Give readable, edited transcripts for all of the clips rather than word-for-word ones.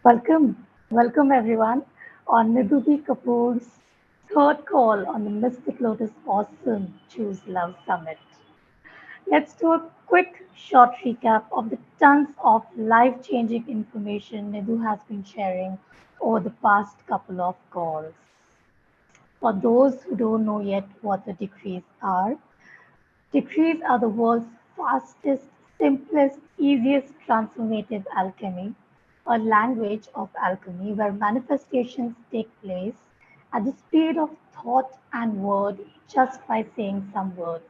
Welcome everyone on Nidhu Kapoor's third call on the Mystic Lotus Awesome Choose Love Summit. Let's do a quick short recap of the tons of life-changing information Nidhu has been sharing over the past couple of calls. For those who don't know yet what the decrees are the world's fastest, simplest, easiest transformative alchemy, a language of alchemy where manifestations take place at the speed of thought and word just by saying some words.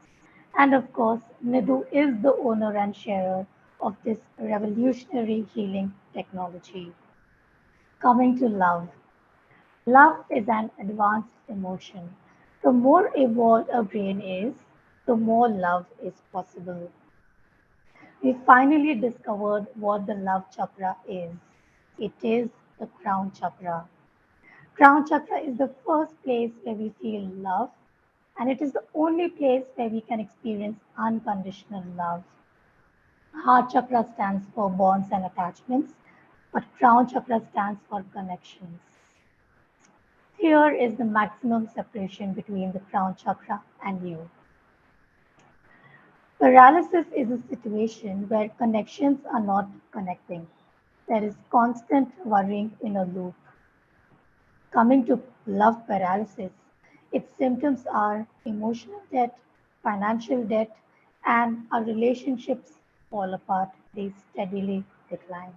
And of course, Nidhu is the owner and sharer of this revolutionary healing technology. Coming to love. Love is an advanced emotion. The more evolved a brain is, the more love is possible. We finally discovered what the love chakra is. It is the crown chakra. Crown chakra is the first place where we feel love, and it is the only place where we can experience unconditional love. Heart chakra stands for bonds and attachments, but crown chakra stands for connections. Here is the maximum separation between the crown chakra and you. Paralysis is a situation where connections are not connecting. There is constant worrying in a loop. Coming to love paralysis, its symptoms are emotional debt, financial debt, and our relationships fall apart, they steadily decline.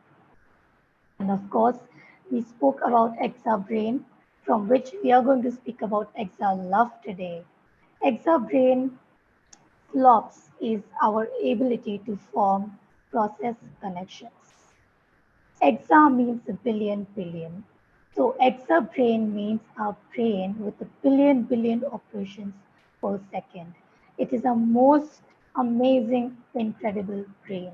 And of course, we spoke about ExaBrain, from which we are going to speak about ExaLOVE today. ExaBrain flops is our ability to form process connections. Exa means a billion billion. So ExaBrain means our brain with a billion operations per second. It is a most amazing, incredible brain.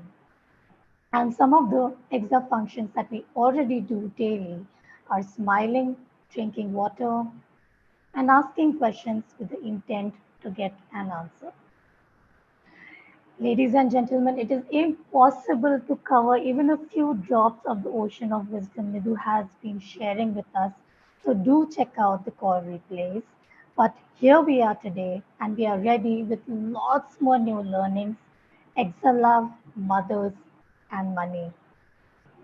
And some of the exa functions that we already do daily are smiling, drinking water, and asking questions with the intent to get an answer. Ladies and gentlemen, it is impossible to cover even a few drops of the ocean of wisdom Nidhu has been sharing with us. So do check out the call replays. But here we are today, and we are ready with lots more new learnings, ExaLOVE, mothers, and money.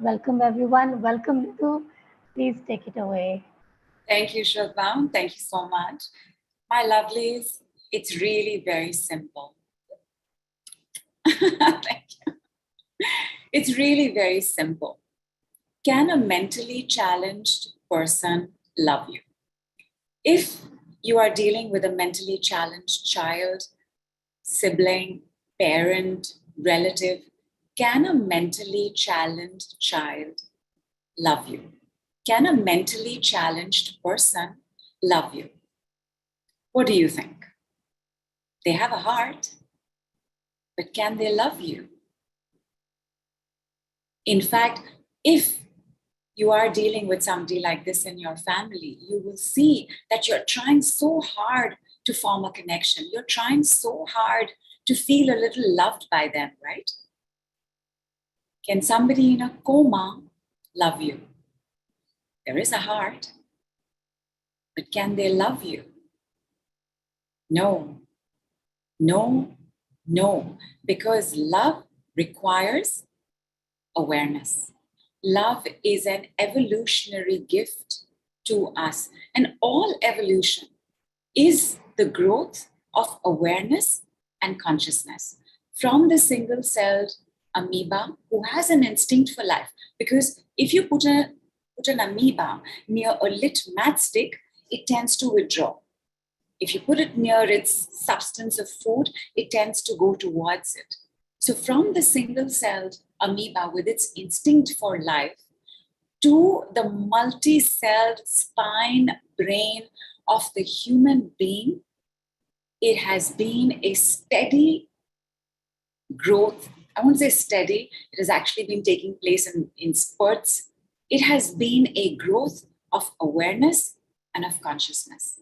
Welcome, everyone. Welcome, Nidhu. Please take it away. Thank you, Shubham. Thank you so much. My lovelies, it's really very simple. Thank you. It's really very simple. Can a mentally challenged person love you? If you are dealing with a mentally challenged child, sibling, parent, relative, can a mentally challenged child love you? Can a mentally challenged person love you? What do you think? They have a heart, but can they love you? In fact, if you are dealing with somebody like this in your family, you will see that you're trying so hard to form a connection. You're trying so hard to feel a little loved by them, right? Can somebody in a coma love you? There is a heart, but can they love you? No, no, no, because love requires awareness. Love is an evolutionary gift to us, and all evolution is the growth of awareness and consciousness from the single celled amoeba who has an instinct for life. Because if you put an amoeba near a lit matchstick, it tends to withdraw. If you put it near its substance of food, it tends to go towards it. So from the single-celled amoeba with its instinct for life to the multi-celled spine brain of the human being, it has been a steady growth. I won't say steady, it has actually been taking place in spurts. It has been a growth of awareness and of consciousness.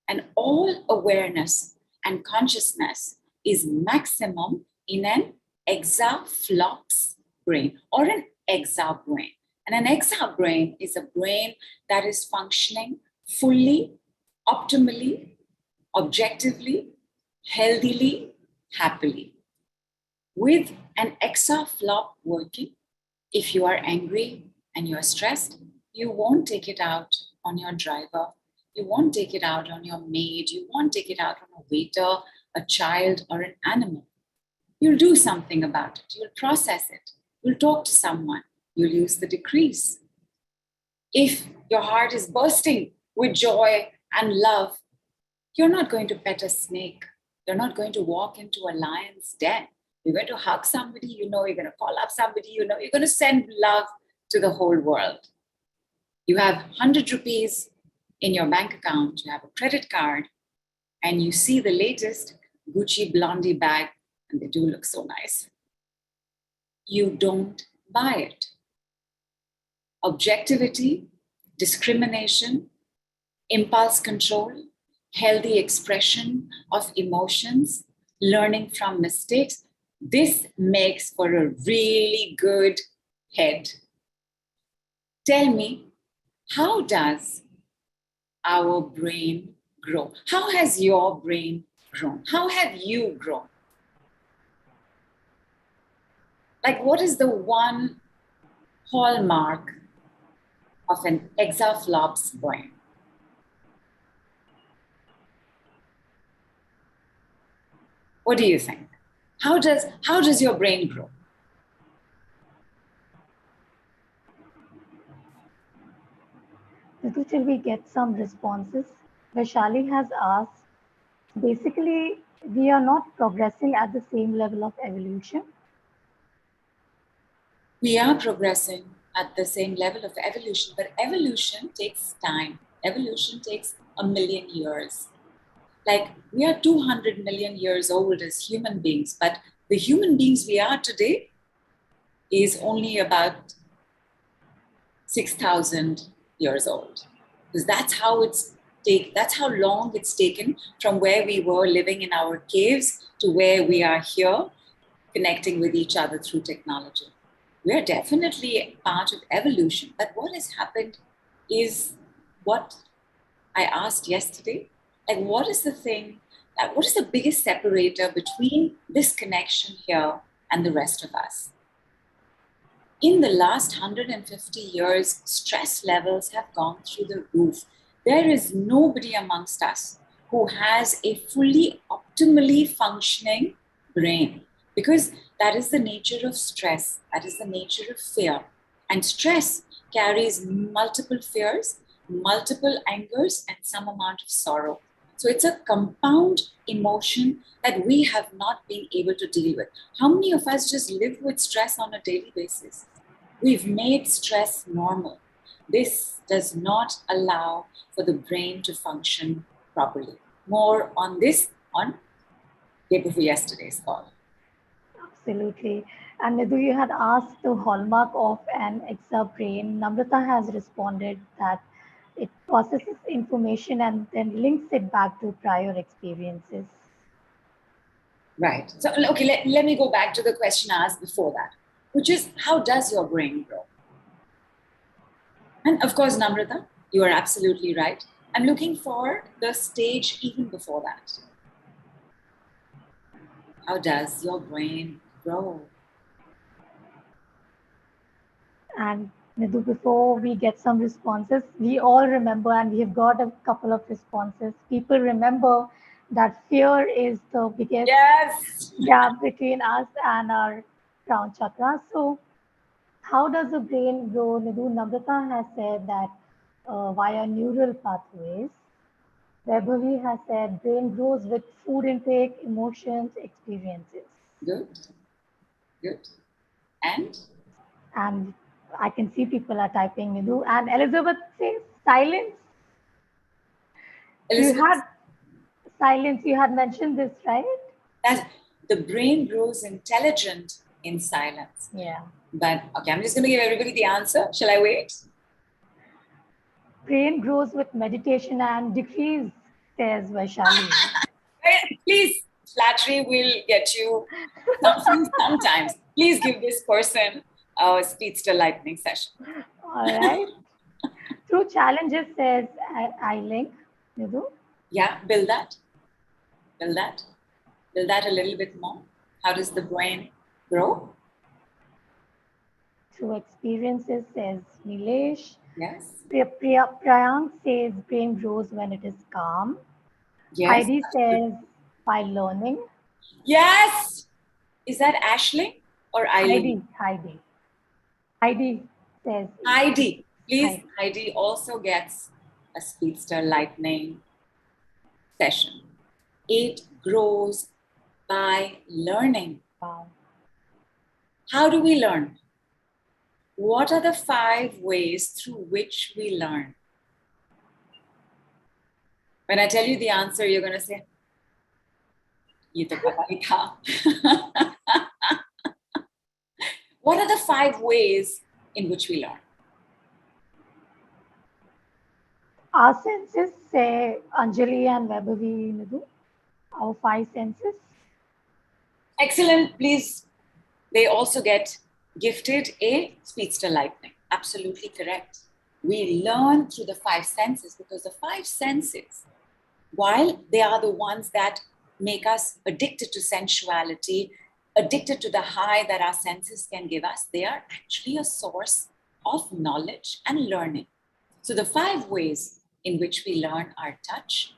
And all awareness and consciousness is maximum in an ExaFlops brain or an ExaBrain. And an ExaBrain is a brain that is functioning fully, optimally, objectively, healthily, happily. With an ExaFlop working, if you are angry and you're stressed, you won't take it out on your driver. You won't take it out on your maid. You won't take it out on a waiter, a child, or an animal. You'll do something about it. You'll process it. You'll talk to someone. You'll use the decrease. If your heart is bursting with joy and love, you're not going to pet a snake. You're not going to walk into a lion's den. You're going to hug somebody you know. You're going to call up somebody you know. You're going to send love to the whole world. You have 100 rupees in your bank account. You have a credit card. And you see the latest Gucci Blondie bag. And they do look so nice. You don't buy it. Objectivity, discrimination, impulse control, healthy expression of emotions, learning from mistakes. This makes for a really good head. Tell me, how does our brain grow? How has your brain grown? How have you grown? Like, what is the one hallmark of an ExaFlop's brain? What do you think? How does your brain grow? Nidhu, till we get some responses, Vaishali has asked, basically, we are not progressing at the same level of evolution. We are progressing at the same level of evolution, but evolution takes time. Evolution takes 1,000,000 years. Like, we are 200 million years old as human beings, but the human beings we are today is only about 6,000 years old. Because that's how long it's taken from where we were living in our caves to where we are here, connecting with each other through technology. We're definitely part of evolution, but what has happened is what I asked yesterday. Like, what is the biggest separator between this connection here and the rest of us? In the last 150 years, stress levels have gone through the roof. There is nobody amongst us who has a fully optimally functioning brain, because that is the nature of stress. That is the nature of fear. And stress carries multiple fears, multiple angers, and some amount of sorrow. So it's a compound emotion that we have not been able to deal with. How many of us just live with stress on a daily basis? We've made stress normal. This does not allow for the brain to function properly. More on this on day before yesterday's call. Absolutely. And Nidhu, you had asked the hallmark of an ExaBrain. Namrata has responded that it processes information and then links it back to prior experiences. Right. So, okay, let me go back to the question asked before that, which is, how does your brain grow? And of course, Namrata, you are absolutely right. I'm looking for the stage even before that. How does your brain grow? And Nidhu, before we get some responses, we all remember, and we have got a couple of responses. People remember that fear is the biggest gap between us and our crown chakra. So, how does the brain grow? Nidhu, Namrata has said that via neural pathways. Vaibhavi has said brain grows with food intake, emotions, experiences. Good. Good. And I can see people are typing Nidhu. And Elizabeth says silence. Elizabeth, You had silence. You had mentioned this, right? That the brain grows intelligent in silence. Yeah. But okay, I'm just going to give everybody the answer. Shall I wait? Brain grows with meditation and decrease, says Vaishali. Please, flattery will get you sometimes. Please give this person a speedster lightning session. All right. Through challenges, says I link. Nidhu. Yeah, build that. Build that. Build that a little bit more. How does the brain grow? Through experiences, says Nilesh. Yes. Priyank says brain grows when it is calm. Yes. Heidi says by learning. Yes. Is that Ashling or Eileen? Heidi. Heidi says Heidi. Please, Heidi. Heidi also gets a Speedster Lightning session. It grows by learning. Wow. How do we learn? What are the 5 ways through which we learn? When I tell you the answer, you're going to say, "Ye to pata hi tha." What are the 5 ways in which we learn? Our senses, say Anjali and Vaibhavi, Nidhu. Our 5 senses. Excellent. Please, they also get gifted a Speedster Lightning. Absolutely correct. We learn through the 5 senses because the 5 senses, while they are the ones that make us addicted to sensuality, addicted to the high that our senses can give us, they are actually a source of knowledge and learning. So the 5 ways in which we learn are touch,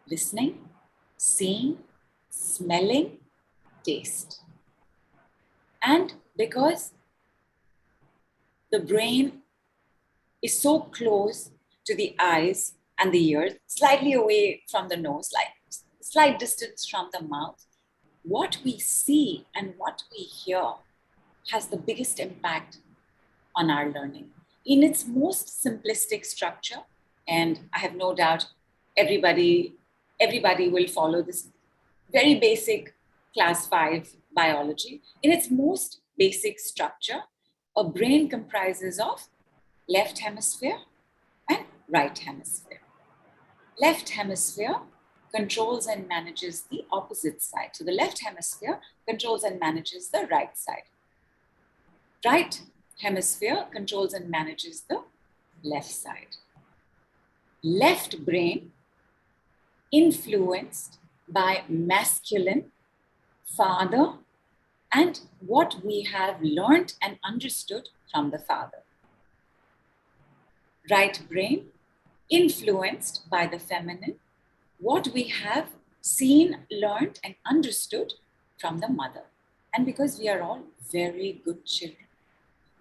listening, seeing, smelling, taste. And because the brain is so close to the eyes and the ears, slightly away from the nose, like slight distance from the mouth, what we see and what we hear has the biggest impact on our learning. In its most simplistic structure, and I have no doubt everybody will follow this very basic class 5 biology. In its most basic structure, a brain comprises of left hemisphere and right hemisphere. Left hemisphere controls and manages the opposite side. So the left hemisphere controls and manages the right side. Right hemisphere controls and manages the left side. Left brain influenced by masculine, father, and what we have learned and understood from the father. Right brain influenced by the feminine, what we have seen, learned, and understood from the mother. And because we are all very good children,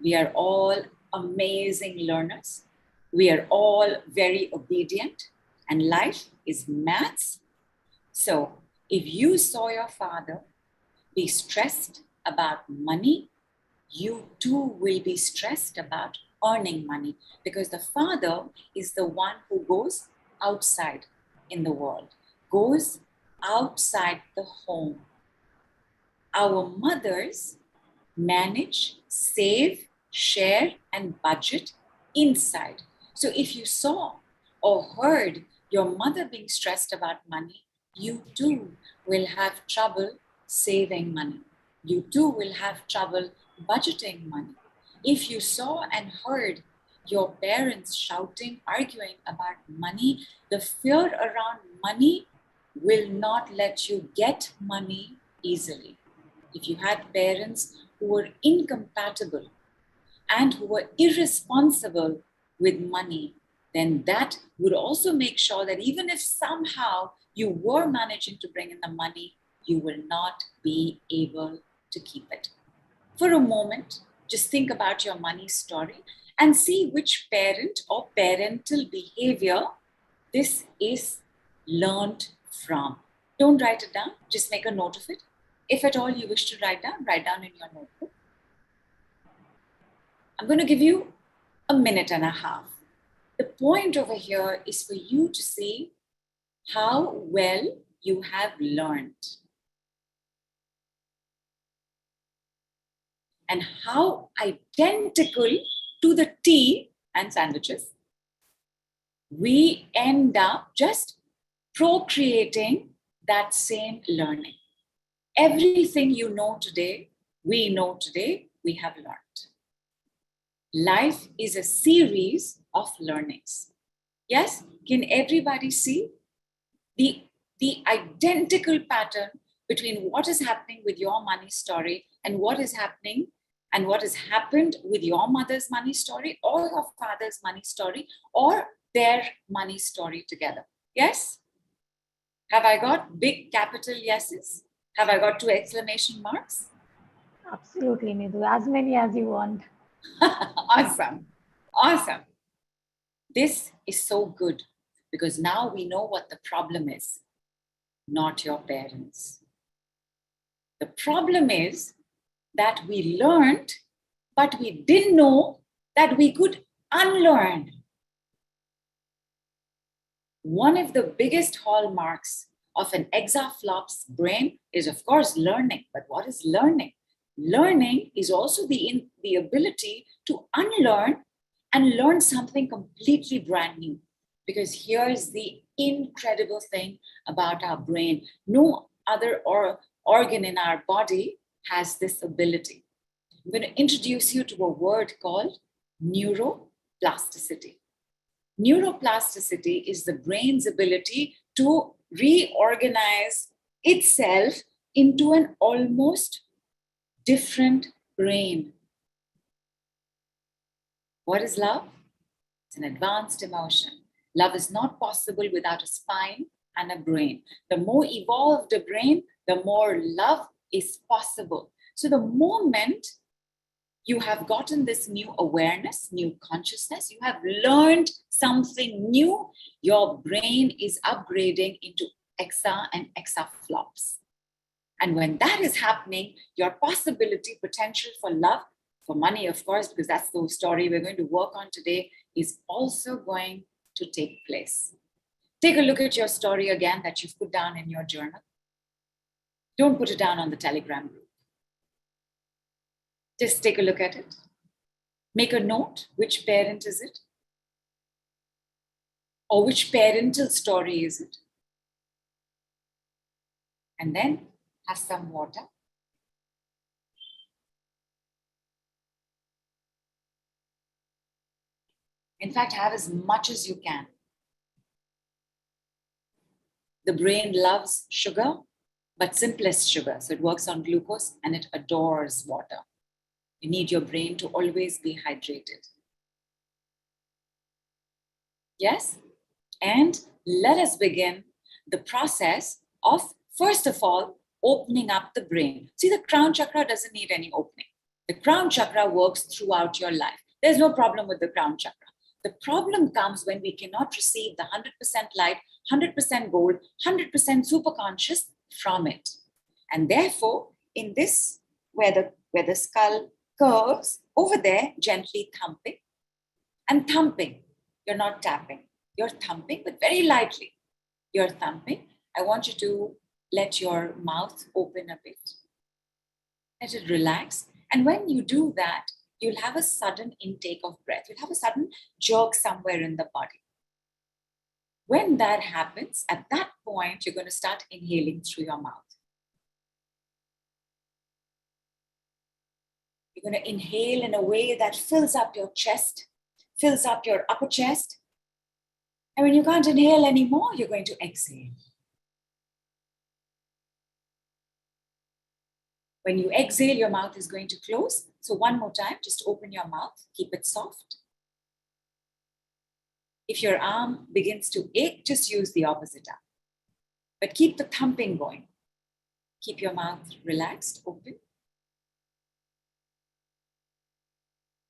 we are all amazing learners, we are all very obedient, and life is maths. So if you saw your father be stressed about money, you too will be stressed about earning money, because the father is the one who goes outside in the world, goes outside the home. Our mothers manage, save, share, and budget inside. So if you saw or heard your mother being stressed about money, you too will have trouble saving money. You too will have trouble budgeting money. If you saw and heard your parents shouting, arguing about money, the fear around money will not let you get money easily. If you had parents who were incompatible and who were irresponsible with money, then that would also make sure that even if somehow you were managing to bring in the money, you will not be able to keep it. For a moment, just think about your money story and see which parent or parental behavior this is learned from. Don't write it down, just make a note of it. If at all you wish to write down in your notebook. I'm going to give you a minute and a half. The point over here is for you to see how well you have learned and how identical to the tea and sandwiches we end up just procreating that same learning. Everything you know today, we know today, we have learned. Life is a series of learnings. Yes? Can everybody see the identical pattern between what is happening with your money story and what is happening and what has happened with your mother's money story or your father's money story or their money story together? Yes? Have I got big capital yeses? Have I got 2 exclamation marks? Absolutely, Nidhu. As many as you want. Awesome. Awesome. This is so good because now we know what the problem is, not your parents. The problem is that we learned, but we didn't know that we could unlearn. One of the biggest hallmarks of an ExaFlop's brain is, of course, learning. But what is learning? Learning is also the ability to unlearn and learn something completely brand new. Because here's the incredible thing about our brain. No other organ in our body has this ability. I'm going to introduce you to a word called neuroplasticity. Neuroplasticity is the brain's ability to reorganize itself into an almost different brain. What is love? It's an advanced emotion. Love is not possible without a spine and a brain. The more evolved a brain, the more love is possible. So the moment you have gotten this new awareness, new consciousness, you have learned something new, your brain is upgrading into Exa and ExaFlops. And when that is happening, your possibility, potential for love, for money, of course, because that's the story we're going to work on today, is also going to take place. Take a look at your story again that you've put down in your journal. Don't put it down on the Telegram group. Just take a look at it. Make a note. Which parent is it? Or which parental story is it? And then have some water. In fact, have as much as you can. The brain loves sugar, but simplest sugar. So it works on glucose and it adores water. You need your brain to always be hydrated. Yes? And let us begin the process of, first of all, opening up the brain. See, the crown chakra doesn't need any opening. The crown chakra works throughout your life. There's no problem with the crown chakra. The problem comes when we cannot receive the 100% light, 100% gold, 100% superconscious from it. And therefore, in this, where the skull curves, over there, gently thumping and thumping. You're not tapping. You're thumping, but very lightly. You're thumping. I want you to let your mouth open a bit. Let it relax. And when you do that, you'll have a sudden intake of breath. You'll have a sudden jerk somewhere in the body. When that happens, at that point, you're going to start inhaling through your mouth. You're going to inhale in a way that fills up your chest, fills up your upper chest. And when you can't inhale anymore, you're going to exhale. When you exhale, your mouth is going to close. So one more time, just open your mouth, keep it soft. If your arm begins to ache, just use the opposite arm. But keep the thumping going. Keep your mouth relaxed, open.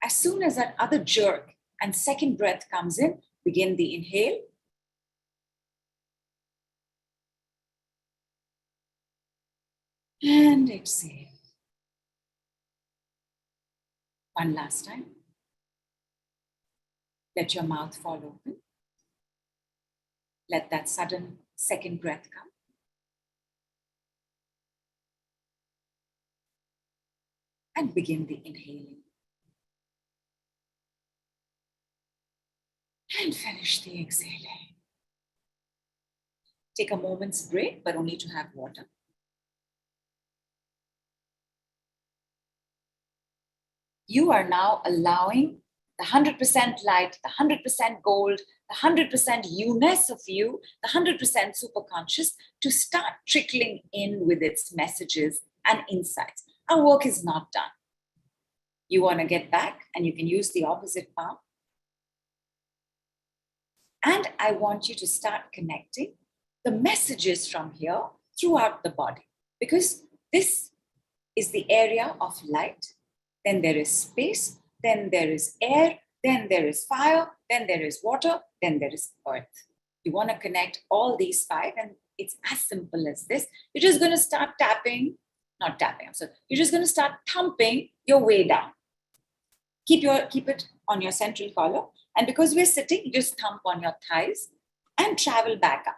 As soon as that other jerk and second breath comes in, begin the inhale. And exhale. One last time. Let your mouth fall open. Let that sudden second breath come. And begin the inhaling. And finish the exhaling. Take a moment's break, but only to have water. You are now allowing the 100% light, the 100% gold, the 100% you-ness of you, the 100% superconscious to start trickling in with its messages and insights. Our work is not done. You want to get back and you can use the opposite palm. And I want you to start connecting the messages from here throughout the body, because this is the area of light. Then there is space, then there is air, then there is fire, then there is water, then there is earth. You want to connect all these five, and it's as simple as this. You're just going to start tapping, not tapping, I'm sorry. You're just going to start thumping your way down. Keep it on your central collar. And because we're sitting, you just thump on your thighs and travel back up.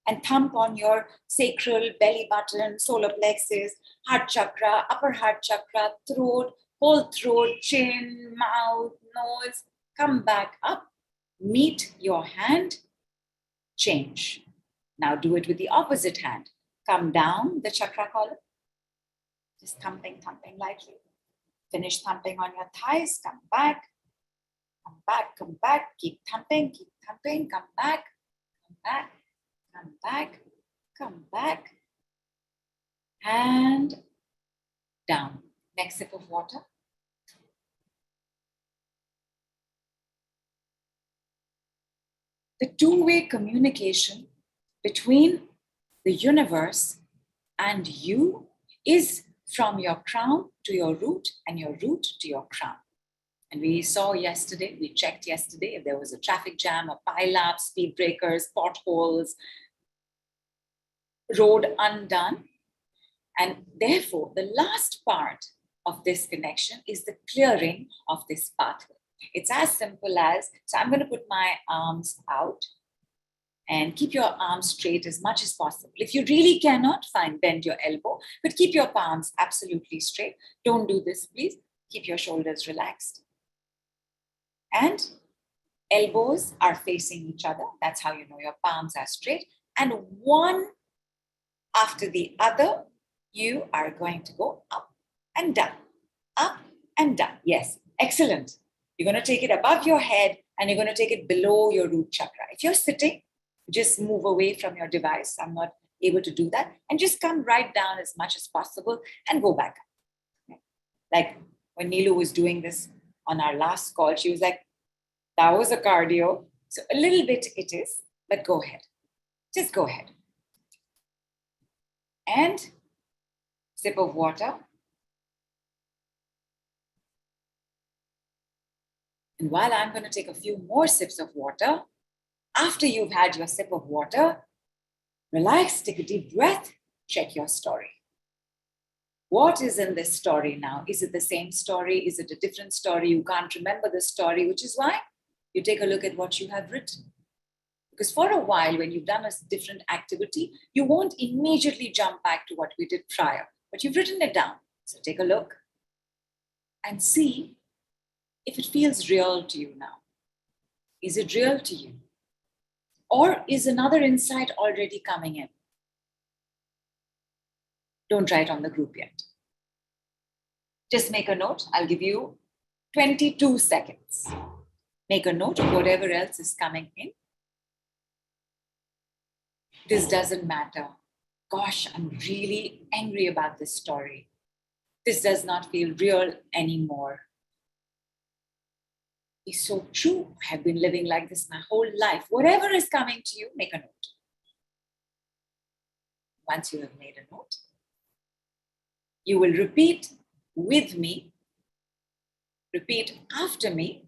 And thump on your sacral, belly button, solar plexus, heart chakra, upper heart chakra, throat, whole throat, chin, mouth, nose. Come back up, meet your hand, change. Now do it with the opposite hand. Come down the chakra collar. Just thumping lightly. Finish thumping on your thighs, come back, keep thumping, come back, come back, and down. Next sip of water. The two-way communication between the universe and you is from your crown to your root and your root to your crown. And we checked yesterday if there was a traffic jam, a pile-up, speed breakers, potholes, road undone. And therefore, the last part of this connection is the clearing of this pathway. It's as simple as, so I'm going to put my arms out and keep your arms straight as much as possible. If you really cannot, fine, bend your elbow, but keep your palms absolutely straight. Don't do this, please. Keep your shoulders relaxed. And elbows are facing each other. That's how you know your palms are straight. And one after the other, you are going to go up and down, up and down. Yes, excellent. You're going to take it above your head and you're going to take it below your root chakra. If you're sitting, just move away from your device. I'm not able to do that. And just come right down as much as possible and go back up. Okay? Like when Nidhu was doing this on our last call, she was like, that was a cardio. So a little bit it is, but go ahead. Just go ahead. And sip of water. And while I'm going to take a few more sips of water, after you've had your sip of water, relax, take a deep breath, check your story. What is in this story now? Is it the same story? Is it a different story? You can't remember the story, which is why you take a look at what you have written. Because for a while, when you've done a different activity, you won't immediately jump back to what we did prior, but you've written it down. So take a look and see if it feels real to you now. Is it real to you? Or is another insight already coming in? Don't write on the group yet. Just make a note. I'll give you 22 seconds. Make a note of whatever else is coming in. This doesn't matter. Gosh, I'm really angry about this story. This does not feel real anymore. It's so true. I have been living like this my whole life. Whatever is coming to you, make a note. Once you have made a note, you will repeat with me, repeat after me.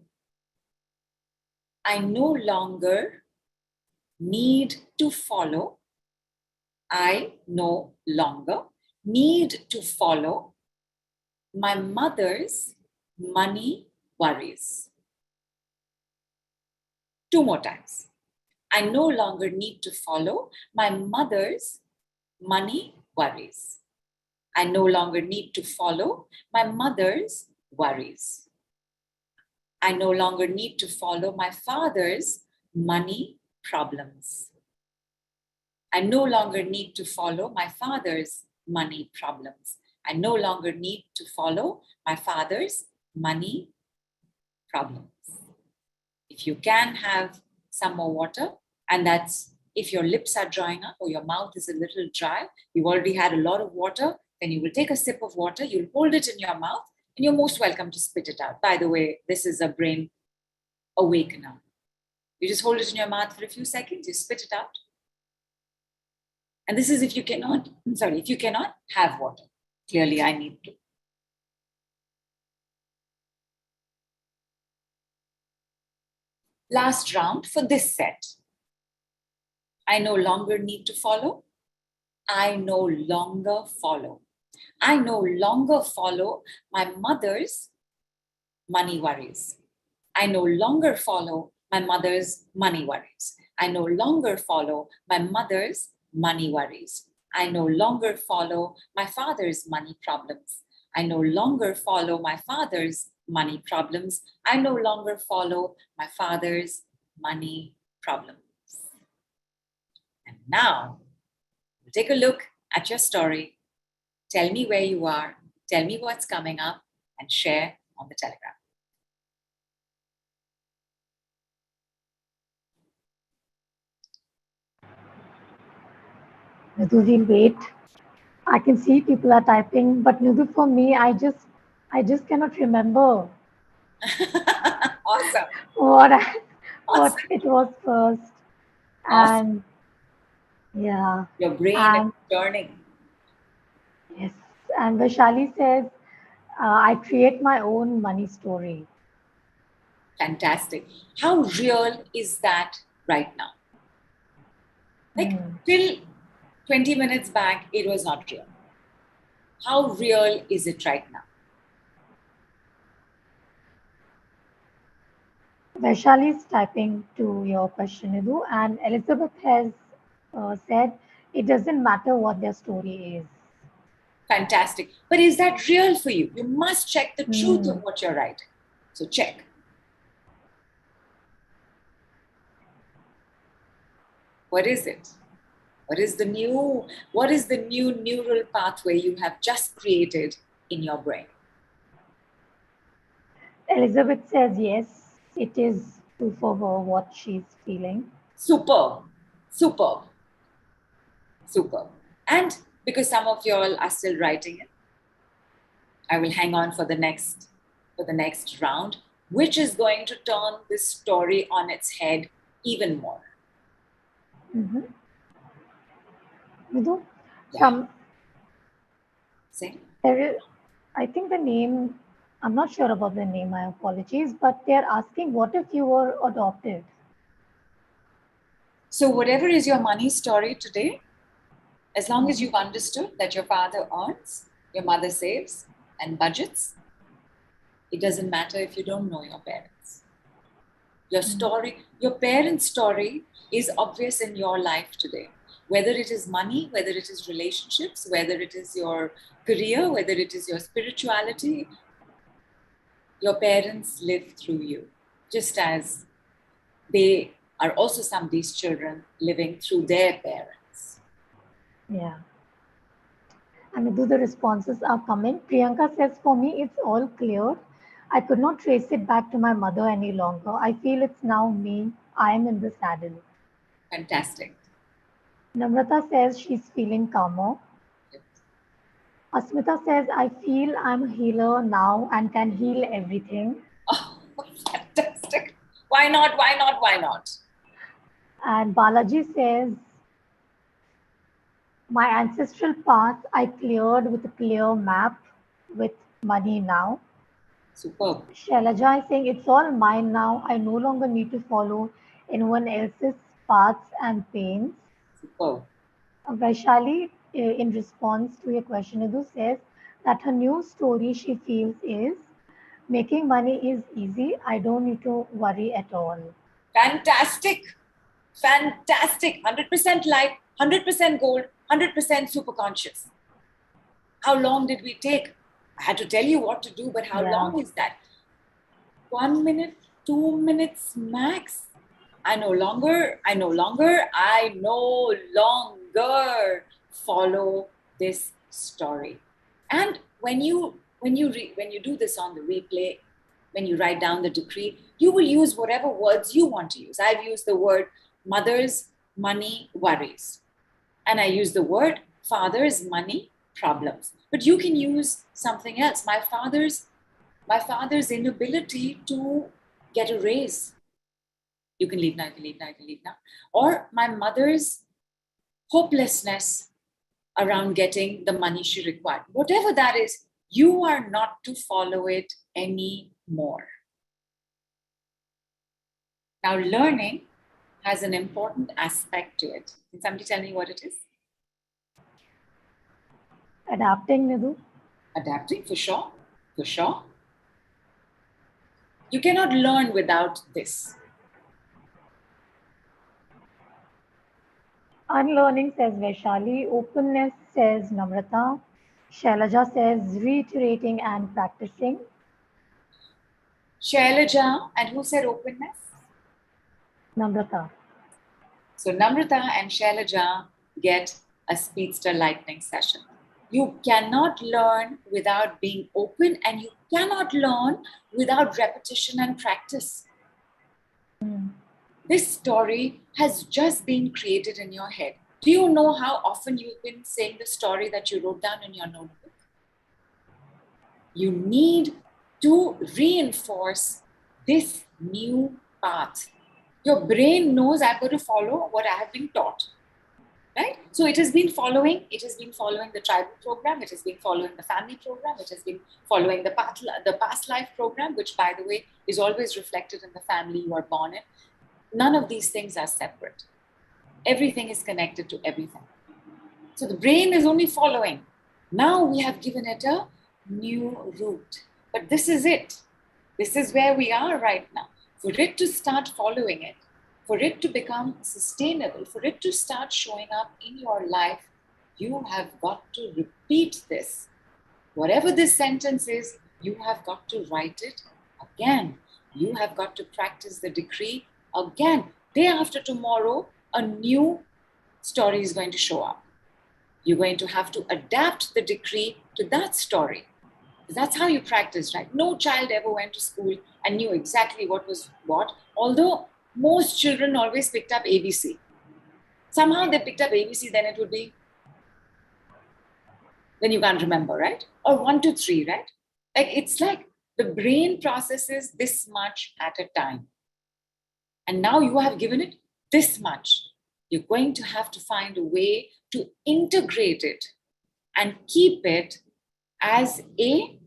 I no longer need to follow. I no longer need to follow my mother's money worries. 2 more times. I no longer need to follow my mother's money worries. I no longer need to follow my mother's worries. I no longer need to follow my father's money problems. I no longer need to follow my father's money problems. I no longer need to follow my father's money problems. If you can have some more water, and that's if your lips are drying up or your mouth is a little dry, you've already had a lot of water, then you will take a sip of water, you'll hold it in your mouth, and you're most welcome to spit it out. By the way, this is a brain awakener. You just hold it in your mouth for a few seconds, you spit it out. And this is if you cannot have water. Clearly, I need to. Last round for this set. I no longer need to follow. I no longer follow. I no longer follow my mother's money worries. I no longer follow my mother's money worries. I no longer follow my mother's money worries. I no longer follow my father's money problems. I no longer follow my father's money problems. I no longer follow my father's money problems. And now, take a look at your story. Tell me where you are. Tell me what's coming up and share on the Telegram. Nidhu, we'll wait. I can see people are typing, but Nidhu, for me, I just cannot remember Awesome. what Awesome. it was first. Awesome. And yeah. Your brain And is turning. yes. And Vaishali says, I create my own money story. Fantastic. How real is that right now? Like till 20 minutes back, it was not real. How real is it right now? Vaishali is typing to your question, Nidhu, and Elizabeth has said it doesn't matter what their story is. Fantastic. But is that real for you? You must check the truth of what you're writing. So check. What is it? What is the new neural pathway you have just created in your brain? Elizabeth says yes, it is true for her what she's feeling. Superb. Superb. Superb. And because some of y'all are still writing it, I will hang on for the next round, which is going to turn this story on its head even more. Nidhu, Say. I think the name, I'm not sure about the name, my apologies, but they're asking what if you were adopted? So whatever is your money story today, as long as you've understood that your father earns, your mother saves and budgets, it doesn't matter if you don't know your parents. Your story, your parents' story is obvious in your life today. Whether it is money, whether it is relationships, whether it is your career, whether it is your spirituality, your parents live through you, just as they are also somebody's children living through their parents. Yeah. And Nidhu, the responses are coming. Priyanka says, for me, it's all clear. I could not trace it back to my mother any longer. I feel it's now me. I am in the saddle. Fantastic. Namrata says she's feeling calmer. Yes. Asmita says, I feel I'm a healer now and can heal everything. Oh, fantastic. Why not? Why not? Why not? And Balaji says, my ancestral path I cleared with a clear map with money now. Superb. Shailaja is saying, it's all mine now. I no longer need to follow anyone else's paths and pains. Superb. Vaishali, in response to your question, Nidhu says that her new story she feels is making money is easy. I don't need to worry at all. Fantastic. Fantastic. 100% light, 100% gold, 100% super conscious. How long did we take? I had to tell you what to do, but how long is that? 1 minute, 2 minutes max. I no longer follow this story. And when you do this on the replay, when you write down the decree, you will use whatever words you want to use. I've used the word mother's money worries. And I use the word father's money problems. But you can use something else. My father's inability to get a raise. You can leave now, you can leave now, you can leave now. Or my mother's hopelessness around getting the money she required. Whatever that is, you are not to follow it anymore. Now, learning has an important aspect to it. Can somebody tell me what it is? Adapting, Nidhu. Adapting, for sure. For sure. You cannot learn without this. Unlearning says Vaishali. Openness says Namrata. Shailaja says reiterating and practicing. Shailaja, and who said openness? Namrata. So Namrata and Shailaja get a speedster lightning session. You cannot learn without being open, and you cannot learn without repetition and practice. This story has just been created in your head. Do you know how often you've been saying the story that you wrote down in your notebook? You need to reinforce this new path. Your brain knows I've got to follow what I have been taught. Right? So it has been following the tribal program, it has been following the family program, it has been following the past life program, which, by the way, is always reflected in the family you are born in. None of these things are separate. Everything is connected to everything. So the brain is only following. Now we have given it a new route. But this is it. This is where we are right now. For it to start following it, for it to become sustainable, for it to start showing up in your life, you have got to repeat this. Whatever this sentence is, you have got to write it again. You have got to practice the decree again. Day after tomorrow, a new story is going to show up. You're going to have to adapt the decree to that story. That's how you practice, right? No child ever went to school and knew exactly what was what, although most children always picked up ABC. Somehow they picked up ABC, then it would be, then you can't remember, right? Or 1 to 3, right? Like, it's like the brain processes this much at a time. And now you have given it this much. You're going to have to find a way to integrate it and keep it as a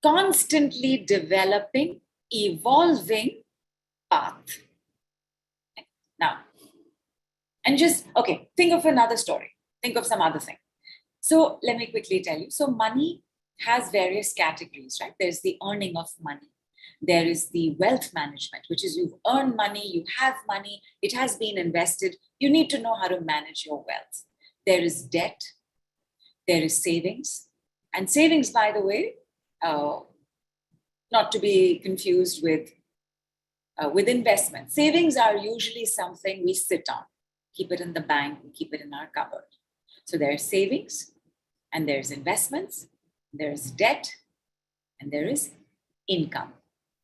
constantly developing, evolving path. Now, and just, okay, think of another story. Think of some other thing. So let me quickly tell you. So money has various categories, right? There's the earning of money. There is the wealth management, which is you've earned money, you have money, it has been invested. You need to know how to manage your wealth. There is debt. There is savings. And savings, by the way, not to be confused with investment. Savings are usually something we sit on, keep it in the bank, we keep it in our cupboard. So there's savings, and there's investments, there's debt, and there is income,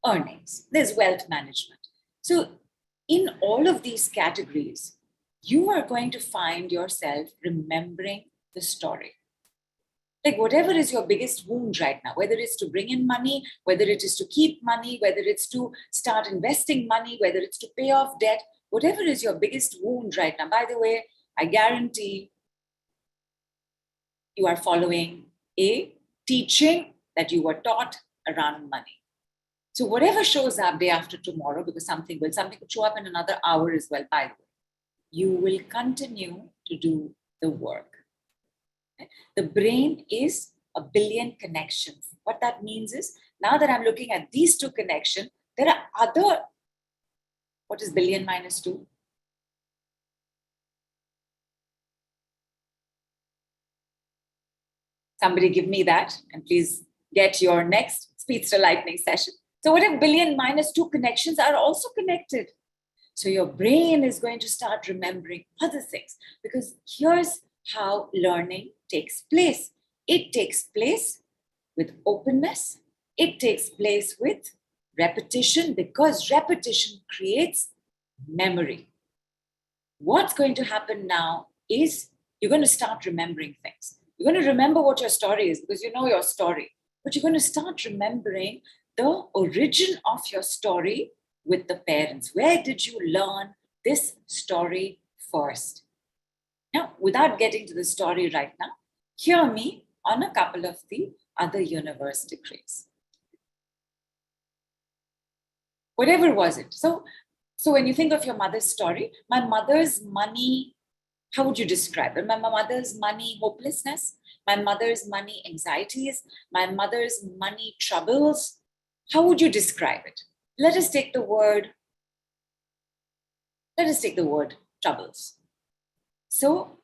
earnings, there's wealth management. So in all of these categories, you are going to find yourself remembering the story. Like, whatever is your biggest wound right now, whether it's to bring in money, whether it is to keep money, whether it's to start investing money, whether it's to pay off debt, whatever is your biggest wound right now. By the way, I guarantee you are following a teaching that you were taught around money. So whatever shows up day after tomorrow, because something could show up in another hour as well, by the way, you will continue to do the work. The brain is a billion connections. What that means is, now that I'm looking at these two connections, there are other, what is billion minus 2? Somebody give me that, and please get your next Speedster Lightning session. So what if billion minus 2 connections are also connected? So your brain is going to start remembering other things, because here's how learning takes place. It takes place with openness. It takes place with repetition, because repetition creates memory. What's going to happen now is you're going to start remembering things. You're going to remember what your story is because you know your story, but you're going to start remembering the origin of your story with the parents. Where did you learn this story first? Now, without getting to the story right now, hear me on a couple of the other universe decrees. Whatever was it? So when you think of your mother's story, my mother's money, how would you describe it? My mother's money hopelessness, my mother's money anxieties, my mother's money troubles. How would you describe it? Let us take the word troubles. So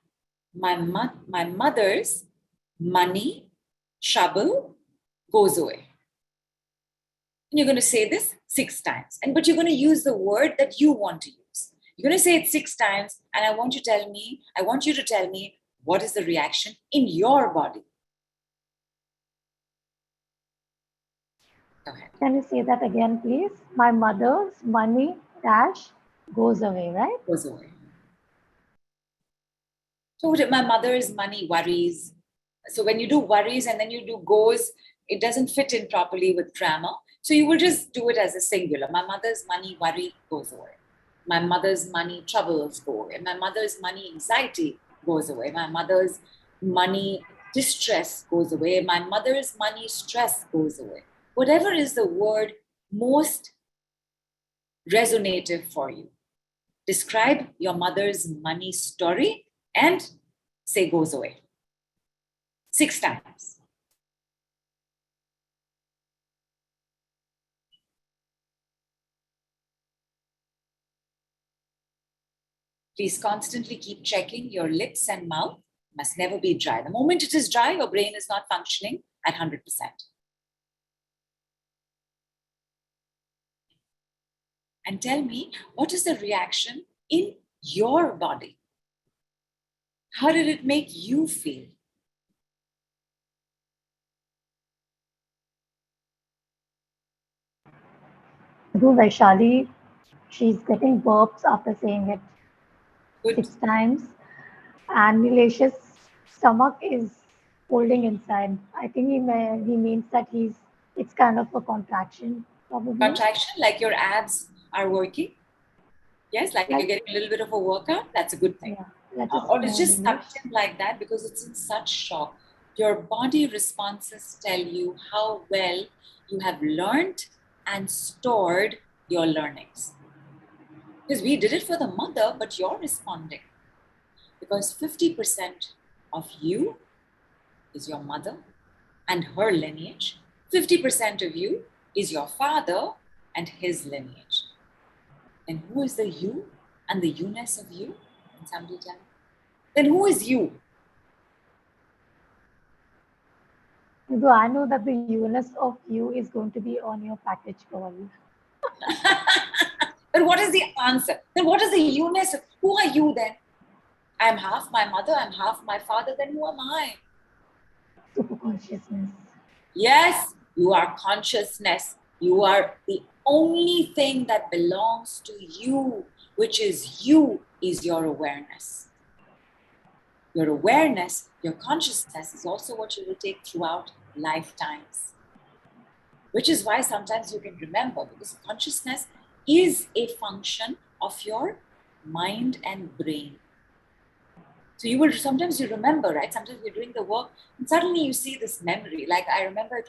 my mother's money trouble goes away. And you're going to say this 6 times. But you're going to use the word that you want to use. You're going to say it 6 times, and I want you to tell me what is the reaction in your body. Go ahead. Can you say that again, please? My mother's money dash goes away, right? Goes away. So my mother's money worries. So when you do worries and then you do goes, it doesn't fit in properly with grammar. So you will just do it as a singular. My mother's money worry goes away. My mother's money troubles go away. My mother's money anxiety goes away. My mother's money distress goes away. My mother's money stress goes away. Whatever is the word most resonative for you. Describe your mother's money story and say goes away. 6 times. Please constantly keep checking your lips and mouth. Must never be dry. The moment it is dry, your brain is not functioning at 100%. And tell me, what is the reaction in your body? How did it make you feel? Vaishali, she's getting burps after saying it Good. 6 times. And Nilesh's stomach is holding inside. I think he means that it's kind of a contraction, probably. Contraction, like your abs are working? Yes, like you're getting a little bit of a workout? That's a good thing. Yeah, or it's just stuck in like that because it's in such shock. Your body responses tell you how well you have learned and stored your learnings. Because we did it for the mother, but you're responding. Because 50% of you is your mother and her lineage. 50% of you is your father and his lineage. And who is the you and the you-ness of you? Can somebody tell me? Then who is you? I know that the you-ness of you is going to be on your package call. But what is the answer? Then what is the you-ness? Who are you then? I'm half my mother, I'm half my father, then who am I? Super consciousness. Yes, you are consciousness. You are the only thing that belongs to you, which is you, is your awareness. Your awareness, your consciousness is also what you will take throughout lifetimes. Which is why sometimes you can remember, because consciousness is a function of your mind and brain. So sometimes you remember, right? Sometimes you're doing the work and suddenly you see this memory. Like I remember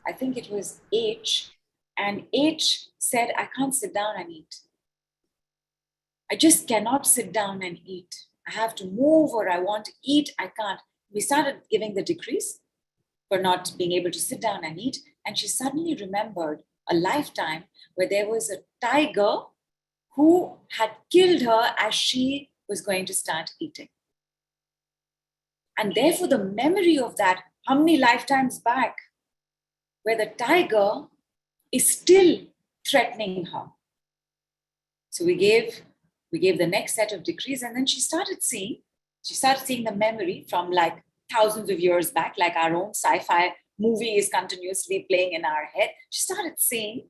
I think it was H, and H said, I can't sit down and eat. I just cannot sit down and eat. I have to move, or I want to eat, I can't. We started giving the decrees for not being able to sit down and eat. And she suddenly remembered a lifetime where there was a tiger who had killed her as she was going to start eating. And therefore, the memory of that, how many lifetimes back, where the tiger is still threatening her. So we gave the next set of decrees, and then she started seeing the memory from like thousands of years back, like our own sci-fi movie is continuously playing in our head. She started seeing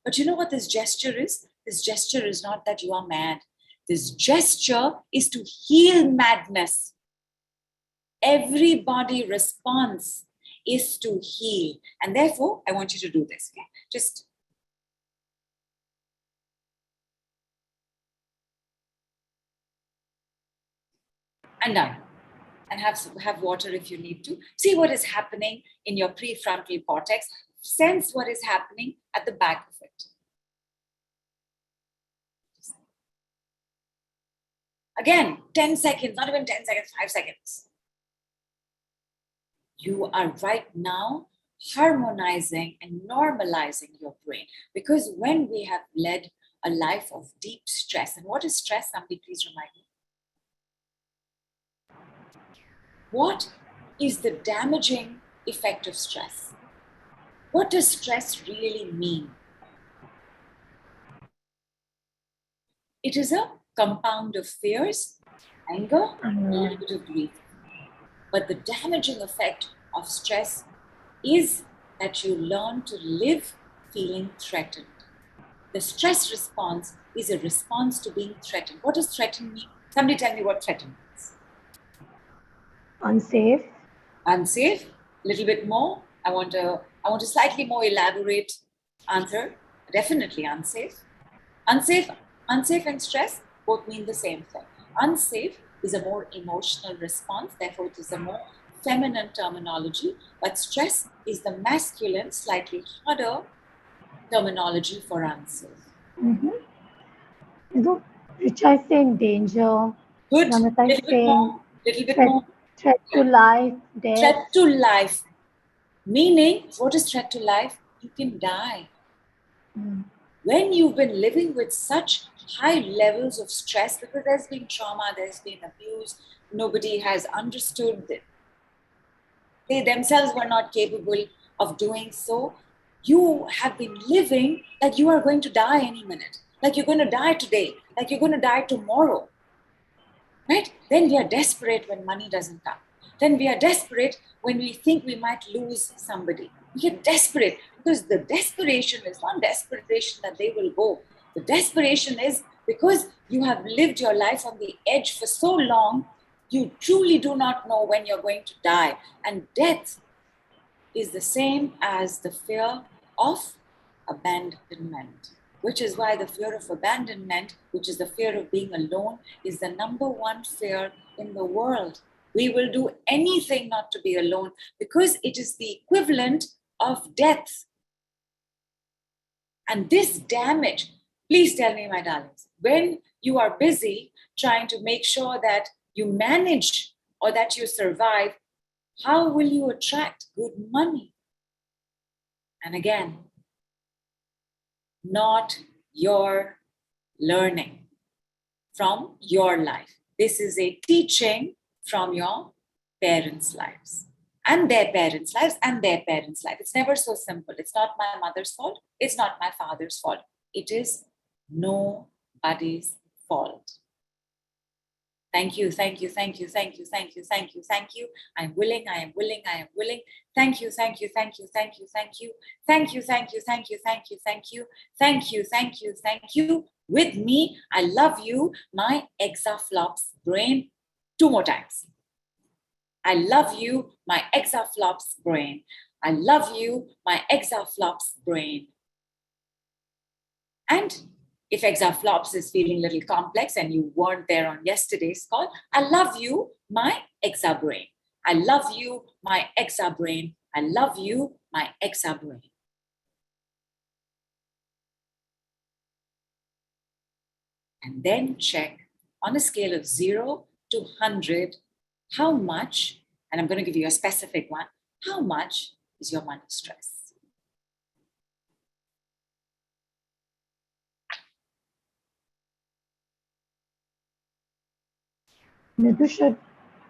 But you know what this gesture is? This gesture is not that you are mad. This gesture is to heal madness. Every body response is to heal. And therefore, I want you to do this. Okay? Just and done. And have water if you need to. See what is happening in your prefrontal cortex. Sense what is happening at the back of it. Again, 10 seconds, not even 10 seconds, 5 seconds. You are right now harmonizing and normalizing your brain. Because when we have led a life of deep stress, and what is stress? Somebody please remind me. What is the damaging effect of stress? What does stress really mean? It is a compound of fears, anger, and a little bit of grief. But the damaging effect of stress is that you learn to live feeling threatened. The stress response is a response to being threatened. What does threatened mean? Somebody tell me what threatened means. Unsafe. Unsafe. A little bit more. I want a slightly more elaborate answer. Definitely unsafe. Unsafe and stress both mean the same thing. Unsafe is a more emotional response, therefore it is a more feminine terminology, but stress is the masculine, slightly harder terminology for unsafe. Nidhu, Richa is saying danger. Good. Namrata is saying Little bit more. Threat to life, death. Threat to life. Meaning, what is threat to life? You can die. When you've been living with such high levels of stress, because there's been trauma, there's been abuse, nobody has understood it. They themselves were not capable of doing so. You have been living like you are going to die any minute, like you're going to die today, like you're going to die tomorrow. Right? Then we are desperate when money doesn't come. Then we are desperate when we think we might lose somebody. We get desperate because the desperation is not desperation that they will go. The desperation is because you have lived your life on the edge for so long, you truly do not know when you're going to die. And death is the same as the fear of abandonment, which is why the fear of abandonment, which is the fear of being alone, is the number one fear in the world. We will do anything not to be alone because it is the equivalent of death. And this damage, please tell me, my darlings, when you are busy trying to make sure that you manage or that you survive, how will you attract good money? And again, not your learning from your life. This is a teaching from your parents' lives and their parents' lives and their parents' life. It's never so simple. It's not my mother's fault. It's not my father's fault. It is nobody's fault. Thank you, thank you, thank you, thank you, thank you, thank you, thank you. I'm willing, I am willing, I am willing. Thank you, thank you, thank you, thank you, thank you. Thank you, thank you, thank you, thank you, thank you. Thank you, thank you, thank you. With me, I love you, my ExaFlops brain. 2 more times. I love you, my ExaFlops brain. I love you, my ExaFlops brain. And if ExaFlops is feeling a little complex and you weren't there on yesterday's call, I love you, my ExaBrain. I love you, my ExaBrain. I love you, my ExaBrain. And then check on a scale of 0 to 100, how much, and I'm going to give you a specific one, how much is your money stress? Nidhu, should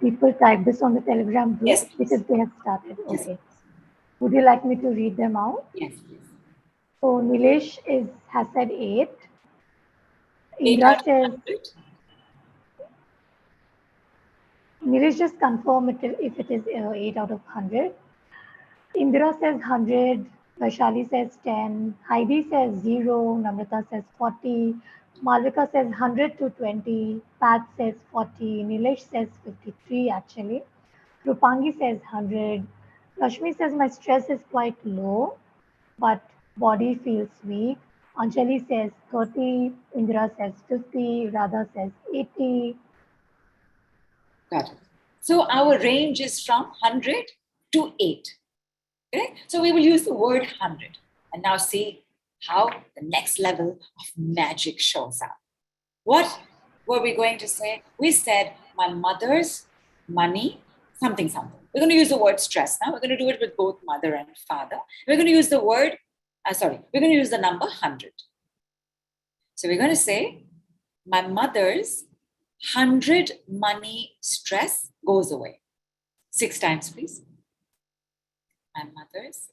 people type this on the Telegram group? Yes, because they have started? Yes. Okay. Would you like me to read them out? Yes, please. So Nilesh has said 8. 8 Indra out of says 100? Nilesh, just confirm if it is 8 out of 100. Indra says 100. Vaishali says 10. Heidi says 0. Namrata says 40. Malvika says 100 to 20. Pat says 40. Nilesh says 53 actually. Rupangi says 100. Rashmi says my stress is quite low, but body feels weak. Anjali says 30. Indra says 50. Radha says 80. Got it. So our range is from 100 to 8. Okay? So we will use the word 100. And now see how the next level of magic shows up. What were we going to say? We said, my mother's money, something, something. We're going to use the word stress now. We're going to do it with both mother and father. We're going to use the word, we're going to use the number 100. So we're going to say, my mother's 100 money stress goes away. 6 times, please. My mother's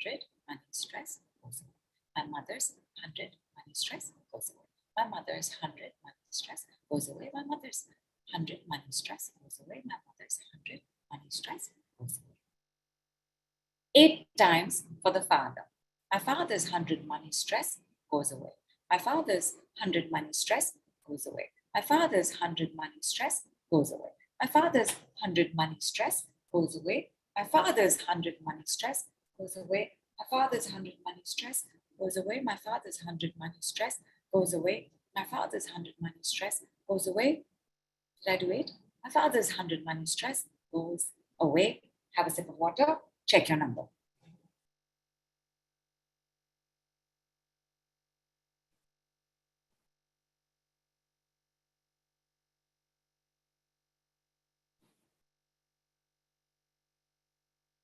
100 money stress goes away. My mother's 100 money stress goes away. My mother's 100 money stress goes away. My mother's 100 money stress goes away. My mother's 100 money stress goes away. 8 times for the father. My father's 100 money stress goes away. My father's 100 money stress goes away. My father's 100 money stress goes away. My father's 100 money stress goes away. My father's 100 money stress goes away. My father's 100 money stress goes away. My father's 100 money stress goes away. My father's 100 money stress goes away. Did I do it? My father's 100 money stress goes away. Have a sip of water. Check your number.